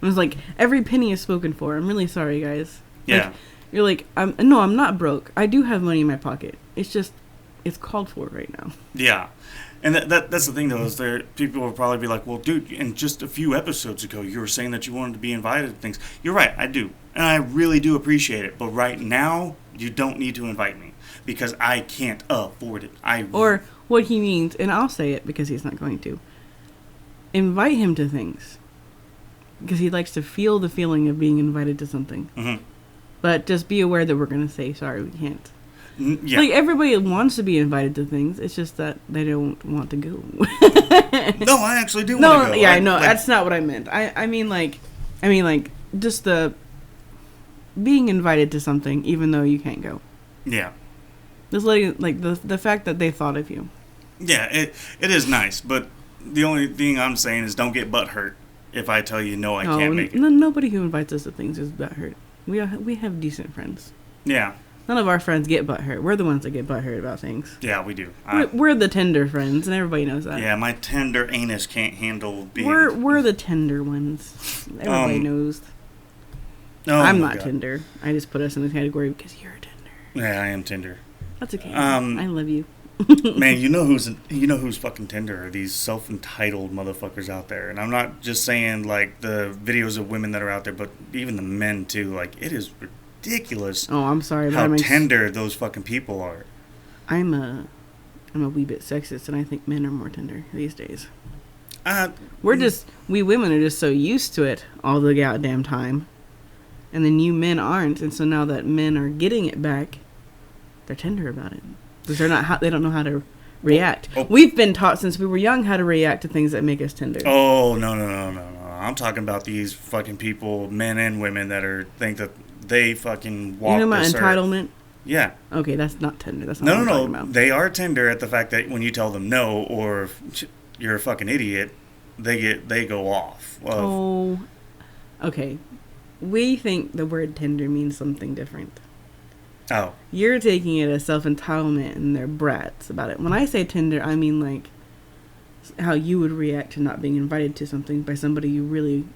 It was like, every penny is spoken for. I'm really sorry, guys.
Yeah.
Like, you're like, no, I'm not broke. I do have money in my pocket. It's just, it's called for right now.
Yeah. And that's the thing, though, is people will probably be like, well, dude, in just a few episodes ago, you were saying that you wanted to be invited to things. You're right, I do. And I really do appreciate it. But right now, you don't need to invite me, because I can't afford it.
what he means, and I'll say it because he's not going to. Invite him to things. Because he likes to feel the feeling of being invited to something.
Mm-hmm.
But just be aware that we're going to say, sorry, we can't.
Yeah.
Like, everybody wants to be invited to things. It's just that they don't want to go.
No, I actually do want to go.
Yeah, I know. That's not what I meant. I mean, just the being invited to something, even though you can't go.
Yeah.
Just letting, like, the fact that they thought of you.
Yeah, it is nice, but the only thing I'm saying is don't get butthurt if I tell you no, I can't make it.
Nobody who invites us to things is butthurt. We have decent friends.
Yeah.
None of our friends get butthurt. We're the ones that get butthurt about things.
Yeah, we do.
We're the tender friends, and everybody knows that.
Yeah, my tender anus can't handle being...
We're the tender ones. Everybody knows.
Oh,
I'm not tender. I just put us in the category because you're tender.
Yeah, I am tender.
That's okay. I love you.
Man, you know who's fucking tender are these self-entitled motherfuckers out there. And I'm not just saying like the videos of women that are out there, but even the men too. Like, it is ridiculous.
Oh, I'm sorry.
How tender those fucking people are.
I'm a wee bit sexist, and I think men are more tender these days. We women are just so used to it all the goddamn time, and then you men aren't. And so now that men are getting it back, they're tender about it. Because they don't know how to react. Oh. We've been taught since we were young how to react to things that make us tender.
Oh, no. I'm talking about these fucking people, men and women, that think that they fucking walk
You know about entitlement?
Yeah.
Okay, that's not tender. That's not what I'm talking about.
They are tender at the fact that when you tell them no or you're a fucking idiot, they go off.
Oh, okay. We think the word tender means something different.
Oh.
You're taking it as self-entitlement and they're brats about it. When I say tender, I mean like how you would react to not being invited to something by somebody you really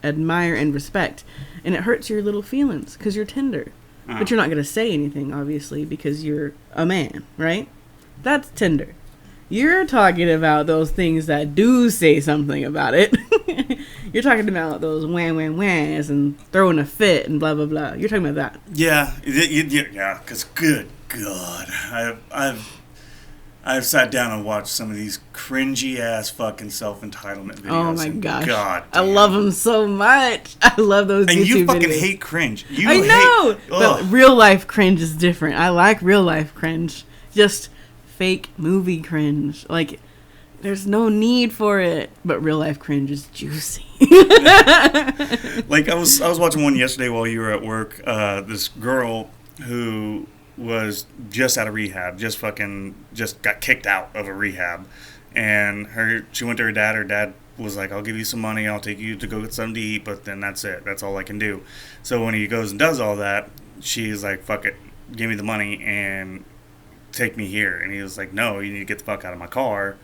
admire and respect. And it hurts your little feelings because you're tender. Uh-huh. But you're not going to say anything, obviously, because you're a man, right? That's tender. You're talking about those things that do say something about it. You're talking about those whans and throwing a fit and blah, blah, blah. You're talking about that.
Yeah, because good God. I've sat down and watched some of these cringy-ass fucking self-entitlement videos.
Oh, my gosh.
God
damn. I love them so much. I love those YouTube videos. And you
fucking hate cringe.
I know! But real-life cringe is different. I like real-life cringe. Just fake movie cringe. Like, there's no need for it. But real-life cringe is juicy.
Like, I was watching one yesterday while you were at work. This girl who was just out of rehab, just got kicked out of a rehab, and she went to her dad. Her dad was like, I'll give you some money, I'll take you to go get something to eat, but then that's it, that's all I can do. So when he goes and does all that, she's like, fuck it, give me the money and take me here. And he was like, no, you need to get the fuck out of my car.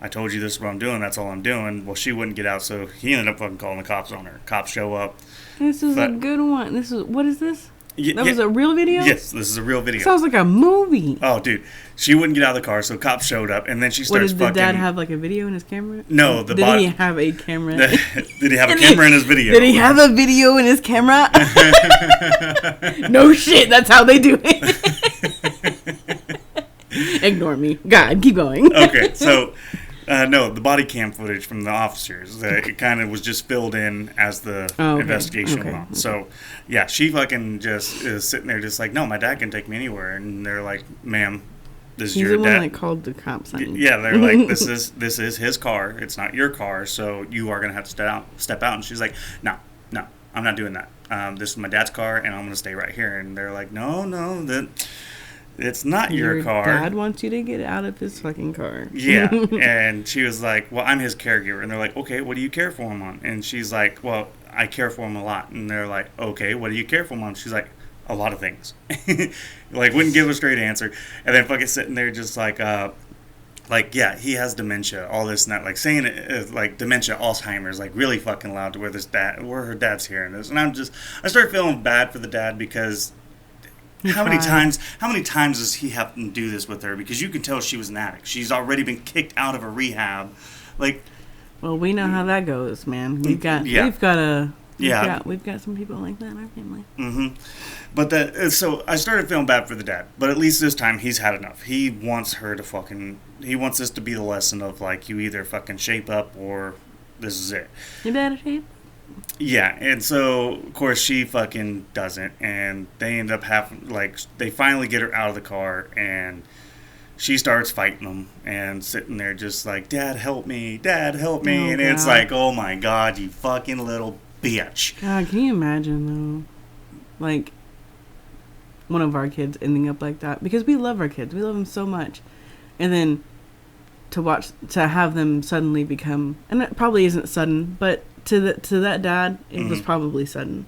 I told you this is what I'm doing, that's all I'm doing. Well, she wouldn't get out, so he ended up fucking calling the cops on her. Cops show up.
This is a good one. What is this? That was a real video?
Yes, this is a real video.
Sounds like a movie.
Oh, dude. She wouldn't get out of the car, so cops showed up, and then she starts fucking...
Did the dad have, like, a video in his camera?
No,
Did he have a camera?
Did he have a camera in his video?
Did he have a video in his camera? No shit, that's how they do it. Ignore me. God, keep going.
Okay, so... no, the body cam footage from the officers. It kind of was just filled in as the investigation went on. Okay. So, yeah, she fucking just is sitting there just like, no, my dad can take me anywhere. And they're like, ma'am, this is your dad. He's the one that
called the cops on you.
Yeah, they're like, this is his car. It's not your car, so you are going to have to step out. And she's like, no, I'm not doing that. This is my dad's car, and I'm going to stay right here. And they're like, no, it's not your car.
Your dad wants you to get out of his fucking car.
Yeah. And she was like, well, I'm his caregiver. And they're like, okay, what do you care for him on? And she's like, well, I care for him a lot. And they're like, okay, what do you care for him on? She's like, a lot of things. Like, wouldn't give a straight answer. And then fucking sitting there just like, yeah, he has dementia, all this and that. Like, saying it, like, dementia, Alzheimer's, like, really fucking loud to where her dad's hearing this. And I started feeling bad for the dad because... How many times does he have to do this with her? Because you can tell she was an addict. She's already been kicked out of a rehab. Like,
well, we know how that goes, man. We've got a
Yeah.
We've got some people like that in our family.
Mm-hmm. But so I started feeling bad for the dad. But at least this time he's had enough. He wants her to fucking. He wants this to be the lesson of like you either fucking shape up or this is it.
You better shape.
Yeah, and so of course she fucking doesn't, and they end up having like they finally get her out of the car, and she starts fighting them and sitting there just like, Dad, help me, Dad, help me, and it's like, oh my God, you fucking little bitch.
God, can you imagine though, like one of our kids ending up like that? Because we love our kids, we love them so much, and then to have them suddenly become, and it probably isn't sudden, but to that dad, it was probably sudden.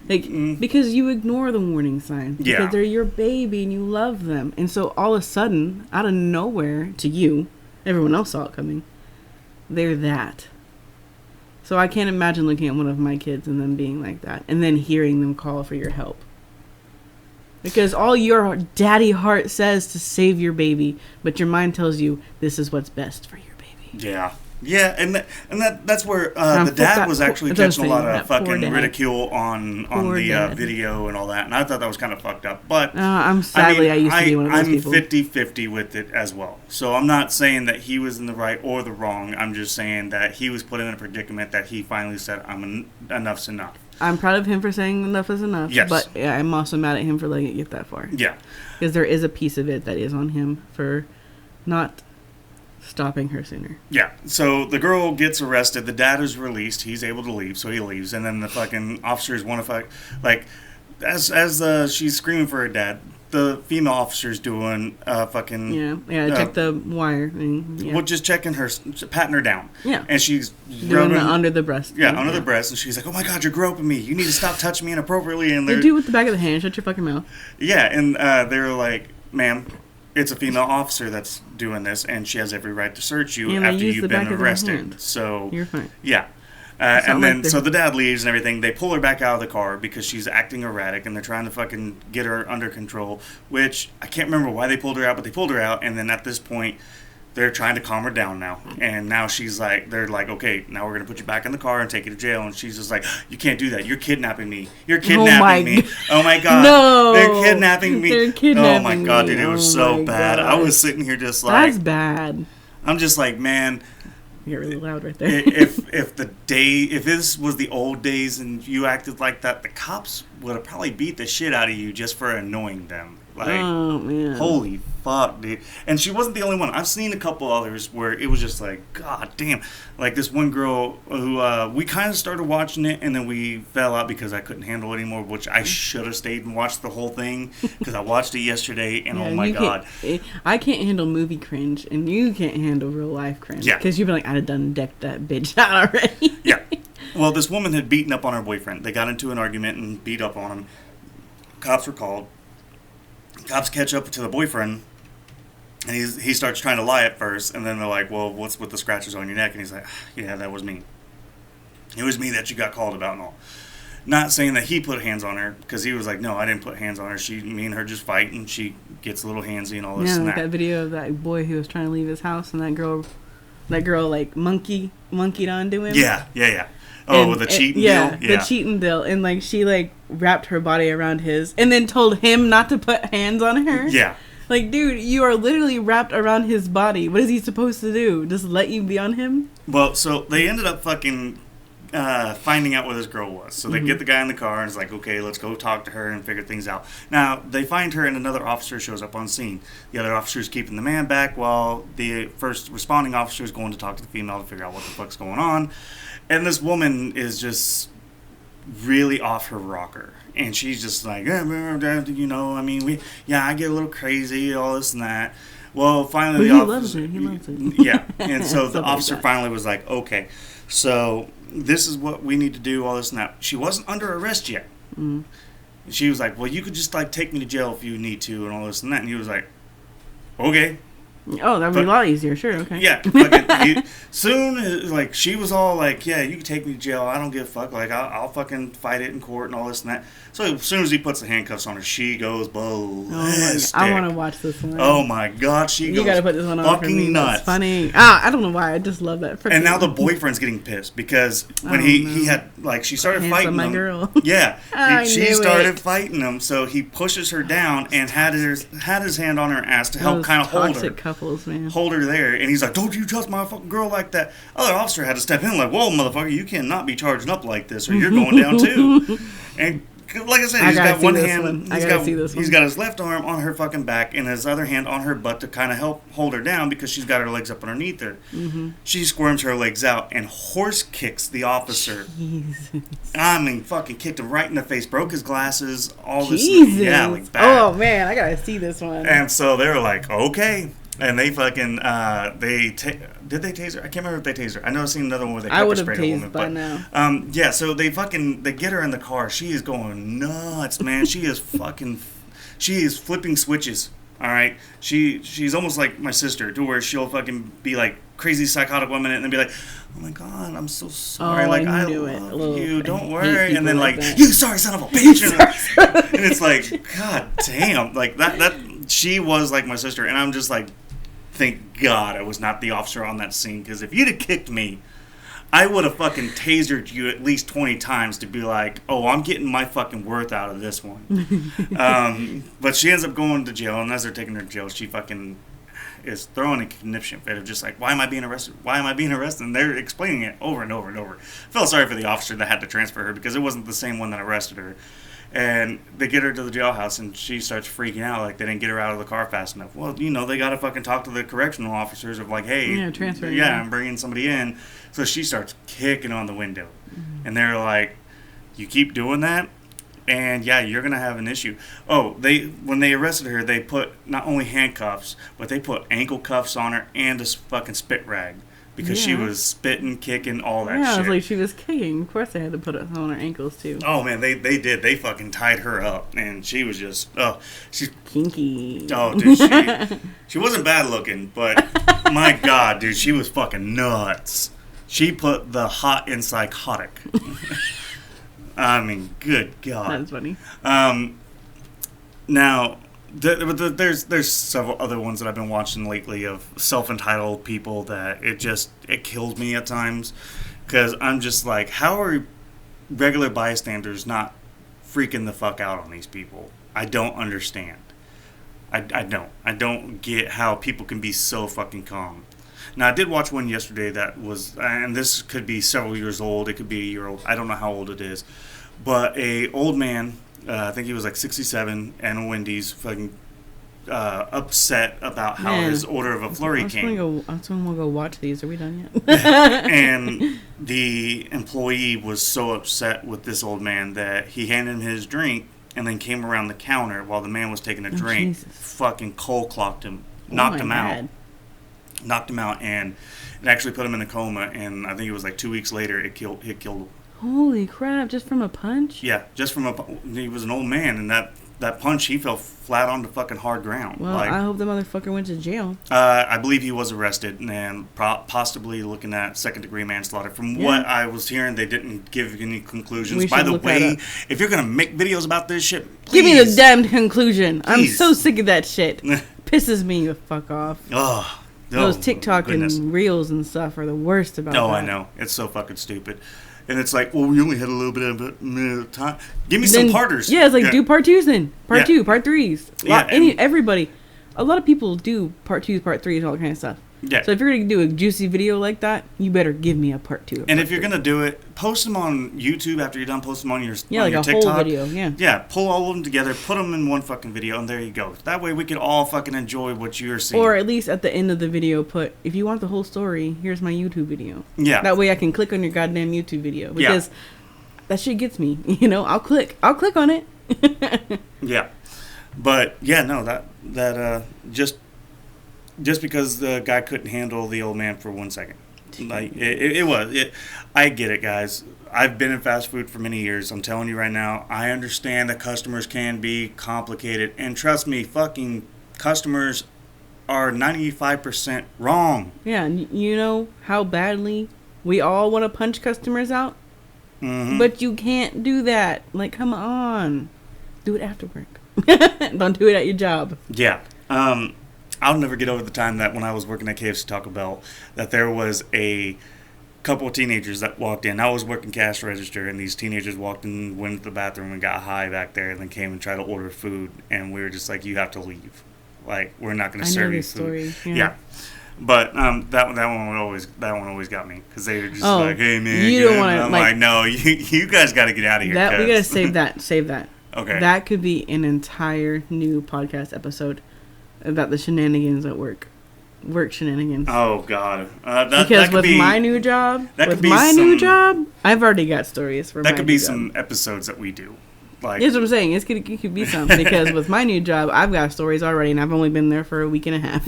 Like, because you ignore the warning signs. Because they're your baby and you love them. And so all of a sudden, out of nowhere to you, everyone else saw it coming, they're that. So I can't imagine looking at one of my kids and them being like that. And then hearing them call for your help. Because all your daddy heart says to save your baby, but your mind tells you this is what's best for your baby.
Yeah. Yeah, and that's where the dad was actually catching a lot of fucking ridicule on the video and all that, and I thought that was kind of fucked up. But
I used to be one of those people.
I'm 50-50 with it as well. So I'm not saying that he was in the right or the wrong. I'm just saying that he was put in a predicament that he finally said, enough's enough.
I'm proud of him for saying enough is enough.
Yes.
But yeah, I'm also mad at him for letting it get that far.
Yeah.
Because there is a piece of it that is on him for not stopping her sooner.
Yeah. So the girl gets arrested. The dad is released. He's able to leave, so he leaves. And then the fucking officers want to fuck. Like, as she's screaming for her dad, the female officer's doing fucking.
Yeah. Check the wire thing. Yeah.
Well, just checking her, patting her down.
Yeah.
And she's
doing the under the breast.
Yeah, under the breast. And she's like, "Oh my God, you're groping me. You need to stop touching me inappropriately." And
they do it with the back of the hand. Shut your fucking mouth.
Yeah, and they're like, "Ma'am, it's a female officer that's doing this, and she has every right to search you after you've been arrested." So
you're fine.
Yeah. And then, so the dad leaves and everything. They pull her back out of the car because she's acting erratic, and they're trying to fucking get her under control, which I can't remember why they pulled her out, but they pulled her out, and then at this point, they're trying to calm her down now. And now she's like, they're like, okay, now we're going to put you back in the car and take you to jail. And she's just like, you can't do that. You're kidnapping me. You're kidnapping me. Oh my God.
No.
They're kidnapping me.
They're kidnapping
Oh my God, dude, it was so bad.
God.
I was sitting here just like.
That's bad.
I'm just like, man.
You get really loud right there.
if this was the old days and you acted like that, the cops would have probably beat the shit out of you just for annoying them. Like,
oh man,
holy fuck, dude! And she wasn't the only one. I've seen a couple others where it was just like, God damn! Like this one girl who we kind of started watching it and then we fell out because I couldn't handle it anymore. Which I should have stayed and watched the whole thing because I watched it yesterday and oh my God,
I can't handle movie cringe and you can't handle real life cringe.
Yeah,
because you've been like, I'd have done decked that bitch out already.
Yeah. Well, this woman had beaten up on her boyfriend. They got into an argument and beat up on him. Cops were called. Cops catch up to the boyfriend, and he starts trying to lie at first, and then they're like, well, what's with the scratches on your neck? And he's like, yeah, that was me. It was me that you got called about and all. Not saying that he put hands on her, because he was like, no, I didn't put hands on her. Me and her just fight, and she gets a little handsy and all this and
that video of that boy who was trying to leave his house, and that girl like monkeyed onto him.
Yeah. Oh, with the cheating deal?
Yeah, the cheating deal. And, like, she, like, wrapped her body around his and then told him not to put hands on her.
Yeah.
Like, dude, you are literally wrapped around his body. What is he supposed to do? Just let you be on him?
Well, so they ended up fucking finding out where this girl was. So they get the guy in the car and it's like, okay, let's go talk to her and figure things out. Now, they find her and another officer shows up on scene. The other officer is keeping the man back while the first responding officer is going to talk to the female to figure out what the fuck's going on. And this woman is just really off her rocker. And she's just like, I mean, I get a little crazy, all this and that. Well, finally,
he loves it.
Yeah. And so the officer finally was like, okay, so this is what we need to do, all this and that. She wasn't under arrest yet. Mm. She was like, well, you could just, like, take me to jail if you need to and all this and that. And he was like, okay.
Oh, that'd be a lot easier. Sure. Okay.
Yeah, fucking, soon, like, she was all like, yeah, you can take me to jail. I don't give a fuck. Like, I'll fucking fight it in court and all this and that. So as soon as he puts the handcuffs on her, she goes ballistic.
I want to watch this one.
Oh my god, she goes
you gotta put this one on for me.
nuts.
That's funny. I don't know why. I just love that.
And now the boyfriend's getting pissed because when he had, like, she started fighting him.
Girl.
Yeah, she
knew
started
it.
fighting him, so he pushes her down and had his hand on her ass to help kind of hold her.
Toxic couples, man.
Hold her there, and he's like, "Don't you touch my fucking girl like that." Other officer had to step in, like, "Whoa, motherfucker, you cannot be charging up like this, or you're going down too." And like I said, he's got one hand. He's got his left arm on her fucking back and his other hand on her butt to kind of help hold her down because she's got her legs up underneath her. Mm-hmm. She squirms her legs out and horse kicks the officer. Jesus. I mean, fucking kicked him right in the face, broke his glasses, all this. Yeah, like bad.
Oh man, I gotta see this one.
And so they're like, okay. And they fucking, did they tase her? I can't remember if they tased her. I know I've seen another one where they pepper sprayed a woman.
By now.
Yeah, so they get her in the car. She is going nuts, man. She is flipping switches. All right, she's almost like my sister, to where she'll fucking be like crazy psychotic 1 minute and then be like, "Oh my god, I'm so sorry. Like I love you. Don't worry." And then like "You sorry son of a bitch." And it's like, god damn, like that. She was like my sister, and I'm just like, thank God I was not the officer on that scene, because if you'd have kicked me, I would have fucking tasered you at least 20 times to be like, oh, I'm getting my fucking worth out of this one. But she ends up going to jail, and as they're taking her to jail, she fucking is throwing a conniption fit of just like, why am I being arrested? Why am I being arrested? And they're explaining it over and over and over. I felt sorry for the officer that had to transfer her because it wasn't the same one that arrested her. And they get her to the jailhouse, and she starts freaking out like they didn't get her out of the car fast enough. Well, you know, they got to fucking talk to the correctional officers of like, hey,
transfer.
Yeah, I'm bringing somebody in. So she starts kicking on the window. Mm-hmm. And they're like, you keep doing that, and yeah, you're going to have an issue. Oh, when they arrested her, they put not only handcuffs, but they put ankle cuffs on her and a fucking spit rag. Because she was spitting, kicking, all that shit.
Yeah, it was like she was kicking. Of course they had to put it on her ankles, too.
Oh, man, they did. They fucking tied her up. And she was just, she's...
kinky.
Oh, dude, she wasn't bad looking, but my God, dude, she was fucking nuts. She put the hot in psychotic. I mean, good God.
That's funny.
Now... There's several other ones that I've been watching lately of self-entitled people that it kills me at times, because I'm just like, how are regular bystanders not freaking the fuck out on these people? I don't understand. I don't get how people can be so fucking calm. Now, I did watch one yesterday that was, and this could be several years old, it could be a year old, I don't know how old it is, but a old man, I think he was like 67, and a Wendy's, fucking upset about how his order of a flurry came.
I was going to go watch these. Are we done yet?
And the employee was so upset with this old man that he handed him his drink and then came around the counter while the man was taking a drink, fucking cold clocked him, knocked him out. Knocked him out, and it actually put him in a coma, and I think it was like 2 weeks later it killed him.
Holy crap, just from a punch?
Yeah, just from he was an old man, and that punch, he fell flat onto fucking hard ground.
Well, I hope the motherfucker went to jail.
I believe he was arrested and possibly looking at second-degree manslaughter. From what I was hearing, they didn't give any conclusions. By the way, if you're going to make videos about this shit, please.
Give me the damn conclusion. Please. I'm so sick of that shit. Pisses me the fuck off.
Oh,
those TikTok and Reels and stuff are the worst about that.
Oh, I know. It's so fucking stupid. And it's like, well, we only had a little bit of time. Give me some parters.
Yeah, it's like, do part twos then. Part two, part threes. Everybody. A lot of people do part twos, part threes, all that kind of stuff.
Yeah.
So if you're going to do a juicy video like that, you better give me a part two.
And if you're going to do it, post them on YouTube after you're done. Post them on your
like a
TikTok.
Whole video, yeah.
Yeah, pull all of them together, put them in one fucking video, and there you go. That way we can all fucking enjoy what you're seeing.
Or at least at the end of the video put, if you want the whole story, here's my YouTube video.
Yeah.
That way I can click on your goddamn YouTube video. Because that shit gets me. You know, I'll click on it.
Yeah. But, yeah, no, that just because the guy couldn't handle the old man for 1 second. Like, I get it, guys. I've been in fast food for many years. I'm telling you right now, I understand that customers can be complicated. And trust me, fucking customers are 95% wrong.
Yeah, and you know how badly we all want to punch customers out?
Mm-hmm.
But you can't do that. Like, come on. Do it after work. Don't do it at your job.
Yeah. I'll never get over the time that when I was working at KFC Taco Bell, that there was a couple of teenagers that walked in. I was working cash register, and these teenagers walked in, went to the bathroom, and got high back there, and then came and tried to order food. And we were just like, you have to leave. Like, we're not going to serve you food.
Story.
Yeah. But that one always got me, because they were just like, hey man,
you don't want to.
I'm like, no, you guys got to get out of here.
That we gotta save that.
Okay.
That could be an entire new podcast episode about the shenanigans at work shenanigans.
Oh God,
because with my new job, I've already got stories for.
That could be some episodes that we do. Like,
that's what I'm saying. It could be some, because with my new job, I've got stories already, and I've only been there for a week and a half.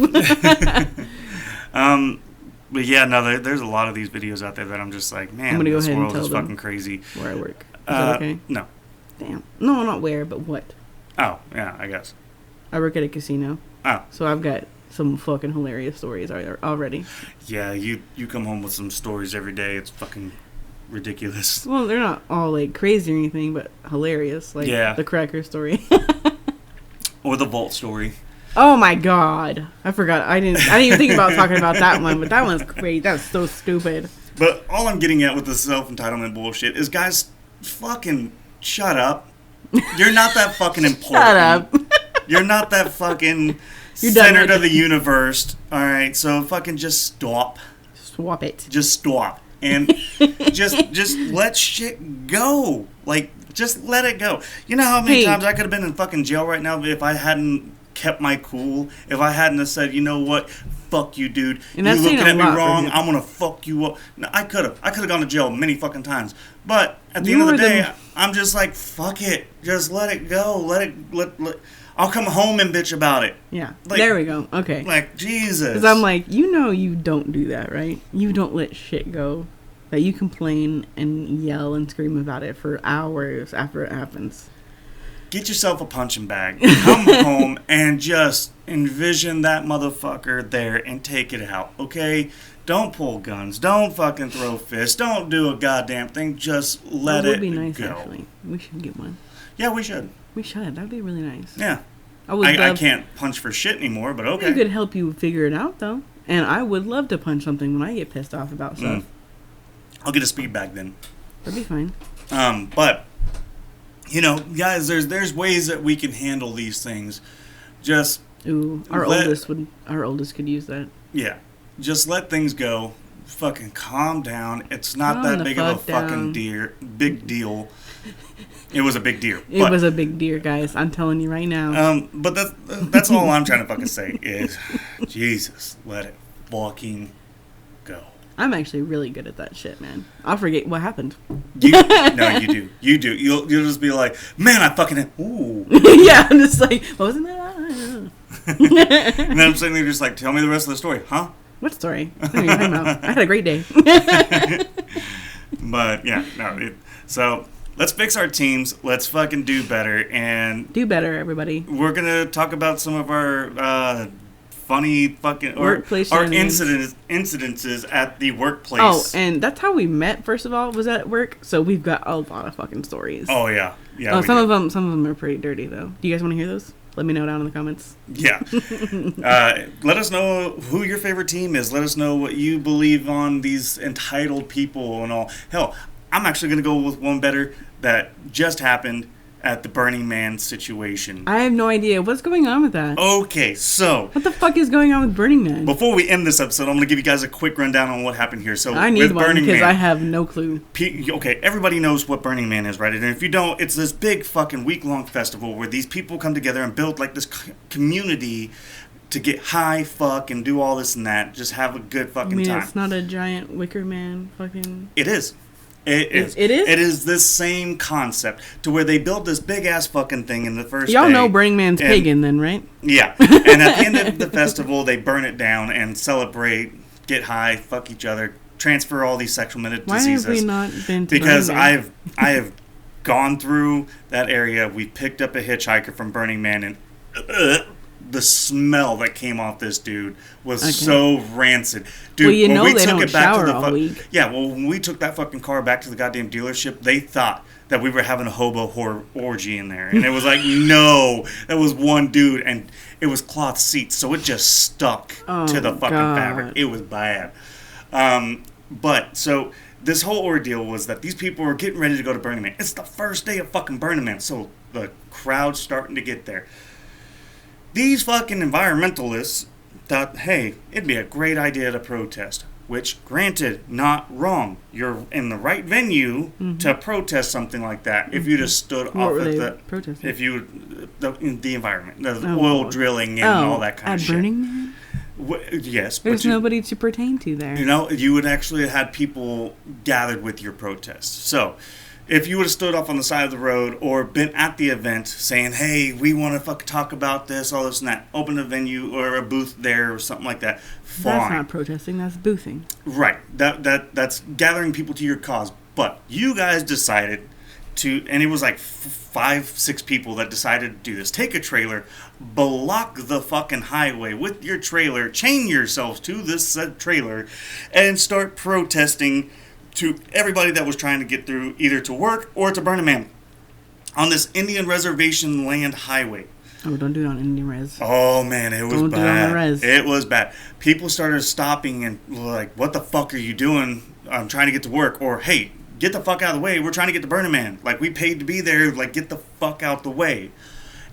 But yeah, no, there's a lot of these videos out there that I'm just like, man, this world is fucking crazy.
Where I work. Is that okay?
No.
Damn. No, not where, but what.
Oh, yeah, I guess.
I work at a casino.
Oh.
So I've got some fucking hilarious stories already.
Yeah, you come home with some stories every day. It's fucking ridiculous.
Well, they're not all like crazy or anything, but hilarious. Like the cracker story.
Or the vault story.
Oh my God. I forgot. I didn't even think about talking about that one, but that one's crazy. That's so stupid.
But all I'm getting at with the self-entitlement bullshit is, guys, fucking shut up. You're not that fucking important.
Shut up.
You're not that fucking center of the universe. All right, so fucking just stop.
Swap it.
Just stop. And just let shit go. Like, just let it go. You know how many times I could have been in fucking jail right now if I hadn't kept my cool, if I hadn't have said, you know what, fuck you, dude.
And
you're looking at me
wrong,
I'm gonna fuck you up. No, I could have gone to jail many fucking times. But at the end of the day, I'm just like, fuck it. Just let it go. Let I'll come home and bitch about it.
Yeah. Like, there we go. Okay.
Like, Jesus.
Because I'm like, you don't do that, right? You don't let shit go. That you complain and yell and scream about it for hours after it happens.
Get yourself a punching bag. Come home and just envision that motherfucker there and take it out, okay? Don't pull guns. Don't fucking throw fists. Don't do a goddamn thing. Just let it go. It would be nice, actually.
We should get one.
Yeah, we should.
We should. That'd be really nice.
Yeah. I can't punch for shit anymore, but okay.
It could help you figure it out, though. And I would love to punch something when I get pissed off about stuff.
I'll get a speed bag then.
That'd be fine.
But, you know, guys, there's ways that we can handle these things. Just
our oldest could use that.
Yeah. Just let things go. Fucking calm down. It's not that big of a fucking big deal. It was a big deal.
It was a big deal, guys. I'm telling you right now.
But that's all I'm trying to fucking say is, Jesus, let it fucking go.
I'm actually really good at that shit, man. I'll forget what happened.
No, you do. You do. You'll just be like, man, I fucking... Ooh.
Yeah, I'm just like, what wasn't that?
And then I'm sitting there just like, tell me the rest of the story. Huh?
What story? What are you talking about? I had a great day.
But, yeah. No. So, let's fix our teams. Let's fucking do better. And...
Do better, everybody.
We're going to talk about some of our... funny fucking
workplace
or incidences at the workplace.
Oh, and that's how we met. First of all, was at work. So we've got a lot of fucking stories.
Oh yeah.
Some of them are pretty dirty though. Do you guys want to hear those? Let me know down in the comments.
Yeah. Let us know who your favorite team is. Let us know what you believe on these entitled people and all. Hell, I'm actually gonna go with one better that just happened at the Burning Man situation.
I have no idea. What's going on with that?
Okay, so...
What the fuck is going on with Burning Man?
Before we end this episode, I'm going to give you guys a quick rundown on what happened here. So
I need one because I have no clue.
Okay, everybody knows what Burning Man is, right? And if you don't, it's this big fucking week-long festival where these people come together and build like this community to get high, fuck, and do all this and that. Just have a good fucking time.
It's not a giant Wicker Man fucking...
It is. It is.
It is?
It is this same concept to where they build this big-ass fucking thing in the first
Y'all
day.
know Burning Man's pagan then, right?
Yeah. And at the end of the festival, they burn it down and celebrate, get high, fuck each other, transfer all these sexual diseases.
Why have we not been to
Because
Burning Man?
I have gone through that area. We picked up a hitchhiker from Burning Man and the smell that came off this dude was so rancid. Dude,
well, you know
when we
they
took
don't
it back
shower
to the
all week.
Yeah, well, when we took that fucking car back to the goddamn dealership, they thought that we were having a hobo orgy in there. And it was like, no, that was one dude, and it was cloth seats, so it just stuck to the fucking fabric. It was bad. But, so, this whole ordeal was that these people were getting ready to go to Burning Man. It's the first day of fucking Burning Man, so the crowd's starting to get there. These fucking environmentalists thought, hey, it'd be a great idea to protest. Which, granted, not wrong. You're in the right venue to protest something like that. If you just stood off at the
protesting?
If you the environment, the oil drilling and all that kind of shit.
Burning Man?
Yes,
there's nobody to pertain to there.
You know, you would actually have had people gathered with your protest. So, if you would have stood off on the side of the road or been at the event saying, hey, we want to fucking talk about this, all this and that, open a venue or a booth there or something like that, fine.
That's not protesting, that's boothing.
Right. That's gathering people to your cause. But you guys decided to, and it was like 5-6 people that decided to do this. Take a trailer, block the fucking highway with your trailer, chain yourselves to this said trailer, and start protesting to everybody that was trying to get through either to work or to Burning Man on this Indian reservation land highway.
Oh, don't do it on Indian res.
Oh, man, it was
don't
bad.
Do it on the res.
It was bad. People started stopping and like, what the fuck are you doing? I'm trying to get to work. Or, hey, get the fuck out of the way. We're trying to get to Burning Man. Like, we paid to be there. Like, get the fuck out the way.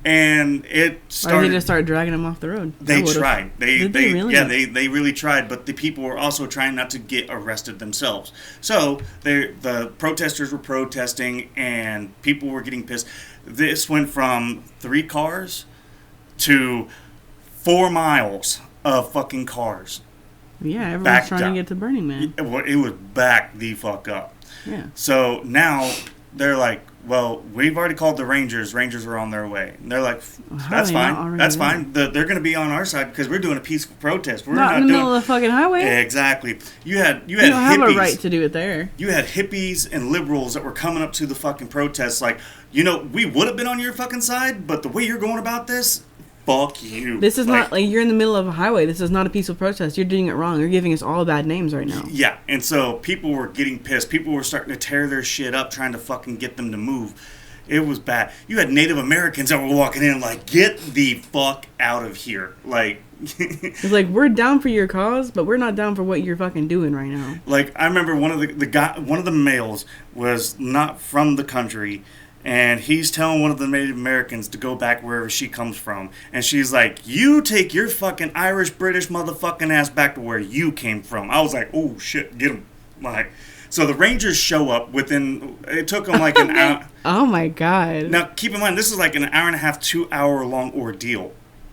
And it started...
Or they just started dragging them off the road.
They tried.
Did they really?
Yeah, they really tried, but the people were also trying not to get arrested themselves. So the protesters were protesting, and people were getting pissed. This went from 3 cars to 4 miles of fucking cars.
Yeah, everyone's trying to get to Burning Man.
It was back the fuck up.
Yeah.
So now they're like, well, we've already called the Rangers. Rangers are on their way. And they're like, that's fine. That's fine. They're going to be on our side because we're doing a peaceful protest. We're
not in the middle of the fucking highway.
Exactly. You don't
hippies.
Have
a right to do it there.
You had hippies and liberals that were coming up to the fucking protests like, you know, we would have been on your fucking side, but the way you're going about this, fuck you.
This is not like you're in the middle of a highway. This is not a peaceful protest. You're doing it wrong. You're giving us all bad names right now.
Yeah, and so people were getting pissed. People were starting to tear their shit up, trying to fucking get them to move. It was bad. You had Native Americans that were walking in like, get the fuck out of here. Like,
it's like, we're down for your cause, but we're not down for what you're fucking doing right now.
Like, I remember one of the males was not from the country, and he's telling one of the Native Americans to go back wherever she comes from. And she's like, you take your fucking Irish, British motherfucking ass back to where you came from. I was like, oh shit, get him. Like, so the Rangers show up it took them like an hour.
Oh my God.
Now, keep in mind, this is like an hour and a half, 2 hour long ordeal.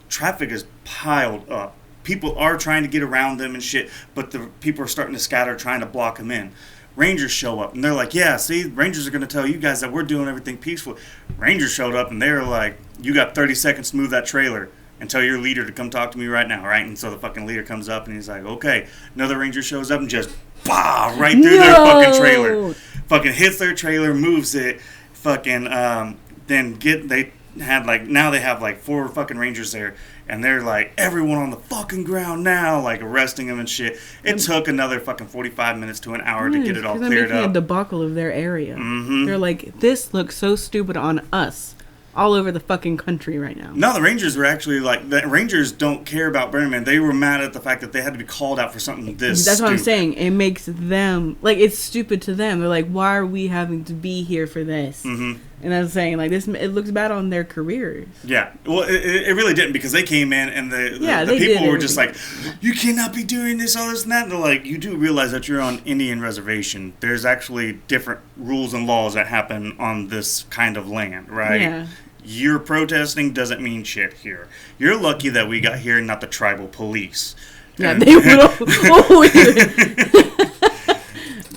Traffic is piled up. People are trying to get around them and shit, but the people are starting to scatter, trying to block them in. Rangers show up, and they're like, yeah, see, Rangers are going to tell you guys that we're doing everything peaceful. Rangers showed up, and they're like, you got 30 seconds to move that trailer and tell your leader to come talk to me right now, right? And so the fucking leader comes up, and he's like, okay. Another Ranger shows up and just, bah, right through their fucking trailer. Fucking hits their trailer, moves it, fucking, now they have like 4 fucking Rangers there, and they're like, everyone on the fucking ground now, like arresting them and shit. It took another fucking 45 minutes to an hour to get it all cleared up.
They're making a debacle of their area.
Mm-hmm.
They're like, this looks so stupid on us. All over the fucking country right now.
No, the Rangers were actually like, the Rangers don't care about Burning Man. They were mad at the fact that they had to be called out for something this
That's
stupid.
what I'm saying. It makes them, like, it's stupid to them. They're like, why are we having to be here for this? Mm-hmm. And I'm saying, like, this, it looks bad on their careers.
Yeah. Well, it really didn't, because they came in and the people were just like, you cannot be doing this, all this and that. And they're like, you do realize that you're on Indian reservation. There's actually different rules and laws that happen on this kind of land, right? Yeah. You're protesting doesn't mean shit here. You're lucky that we got here, not the tribal police.
Yeah, they would have.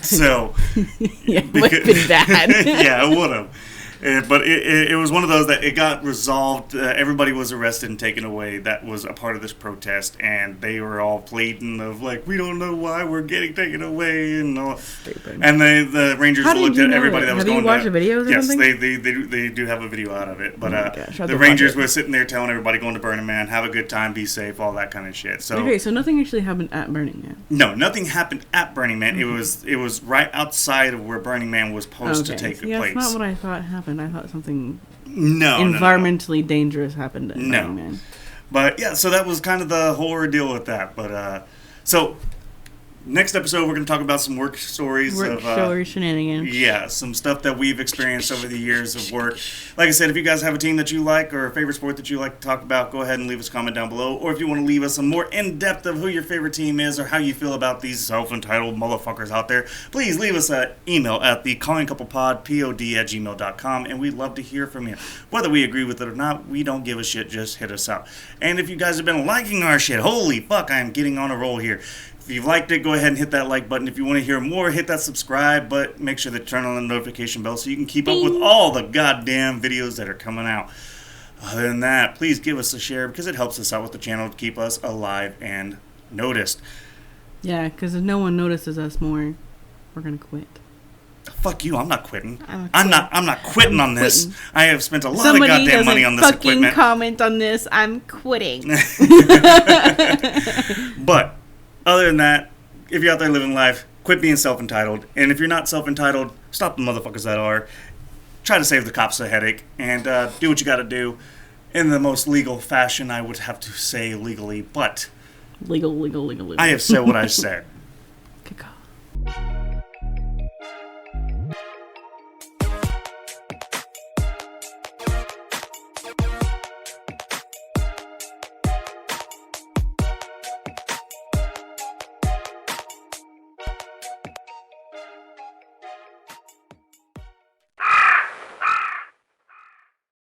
So,
yeah, it would have been bad.
Yeah, it would have. But it was one of those that it got resolved. Everybody was arrested and taken away. That was a part of this protest, and they were all pleading of like, we don't know why we're getting taken away, and all.
Stupid.
And the Rangers looked at everybody that was going.
Have you watched the videos?
Yes,
something?
they do have a video out of it. But
the
Rangers were sitting there telling everybody going to Burning Man, have a good time, be safe, all that kind of shit. So
okay, so nothing actually happened at Burning Man.
No, nothing happened at Burning Man. Mm-hmm. It was right outside of where Burning Man was supposed to take place.
That's not what I thought happened. I thought something
environmentally
dangerous happened at Burning Man.
But yeah, so that was kind of the whole ordeal with that. But so next episode, we're going to talk about some work stories.
Story shenanigans.
Yeah, some stuff that we've experienced over the years of work. Like I said, if you guys have a team that you like or a favorite sport that you like to talk about, go ahead and leave us a comment down below. Or if you want to leave us a more in-depth of who your favorite team is or how you feel about these self-entitled motherfuckers out there, please leave us an email at thecallingcouplepod@gmail.com, and we'd love to hear from you. Whether we agree with it or not, we don't give a shit. Just hit us up. And if you guys have been liking our shit, holy fuck, I am getting on a roll here. If you've liked it, go ahead and hit that like button. If you want to hear more, hit that subscribe, but make sure to turn on the notification bell so you can keep up with all the goddamn videos that are coming out. Other than that, please give us a share because it helps us out with the channel to keep us alive and noticed.
Yeah, because if no one notices us more, we're going to quit.
Fuck you, I'm not quitting. I'm not quitting on this. I have spent a lot
Somebody
of goddamn money on this equipment.
Comment on this, I'm quitting.
But other than that, if you're out there living life, quit being self-entitled. And if you're not self-entitled, stop the motherfuckers that are. Try to save the cops a headache. And do what you got to do in the most legal fashion, I would have to say legally. But
Legal.
I have said what I said.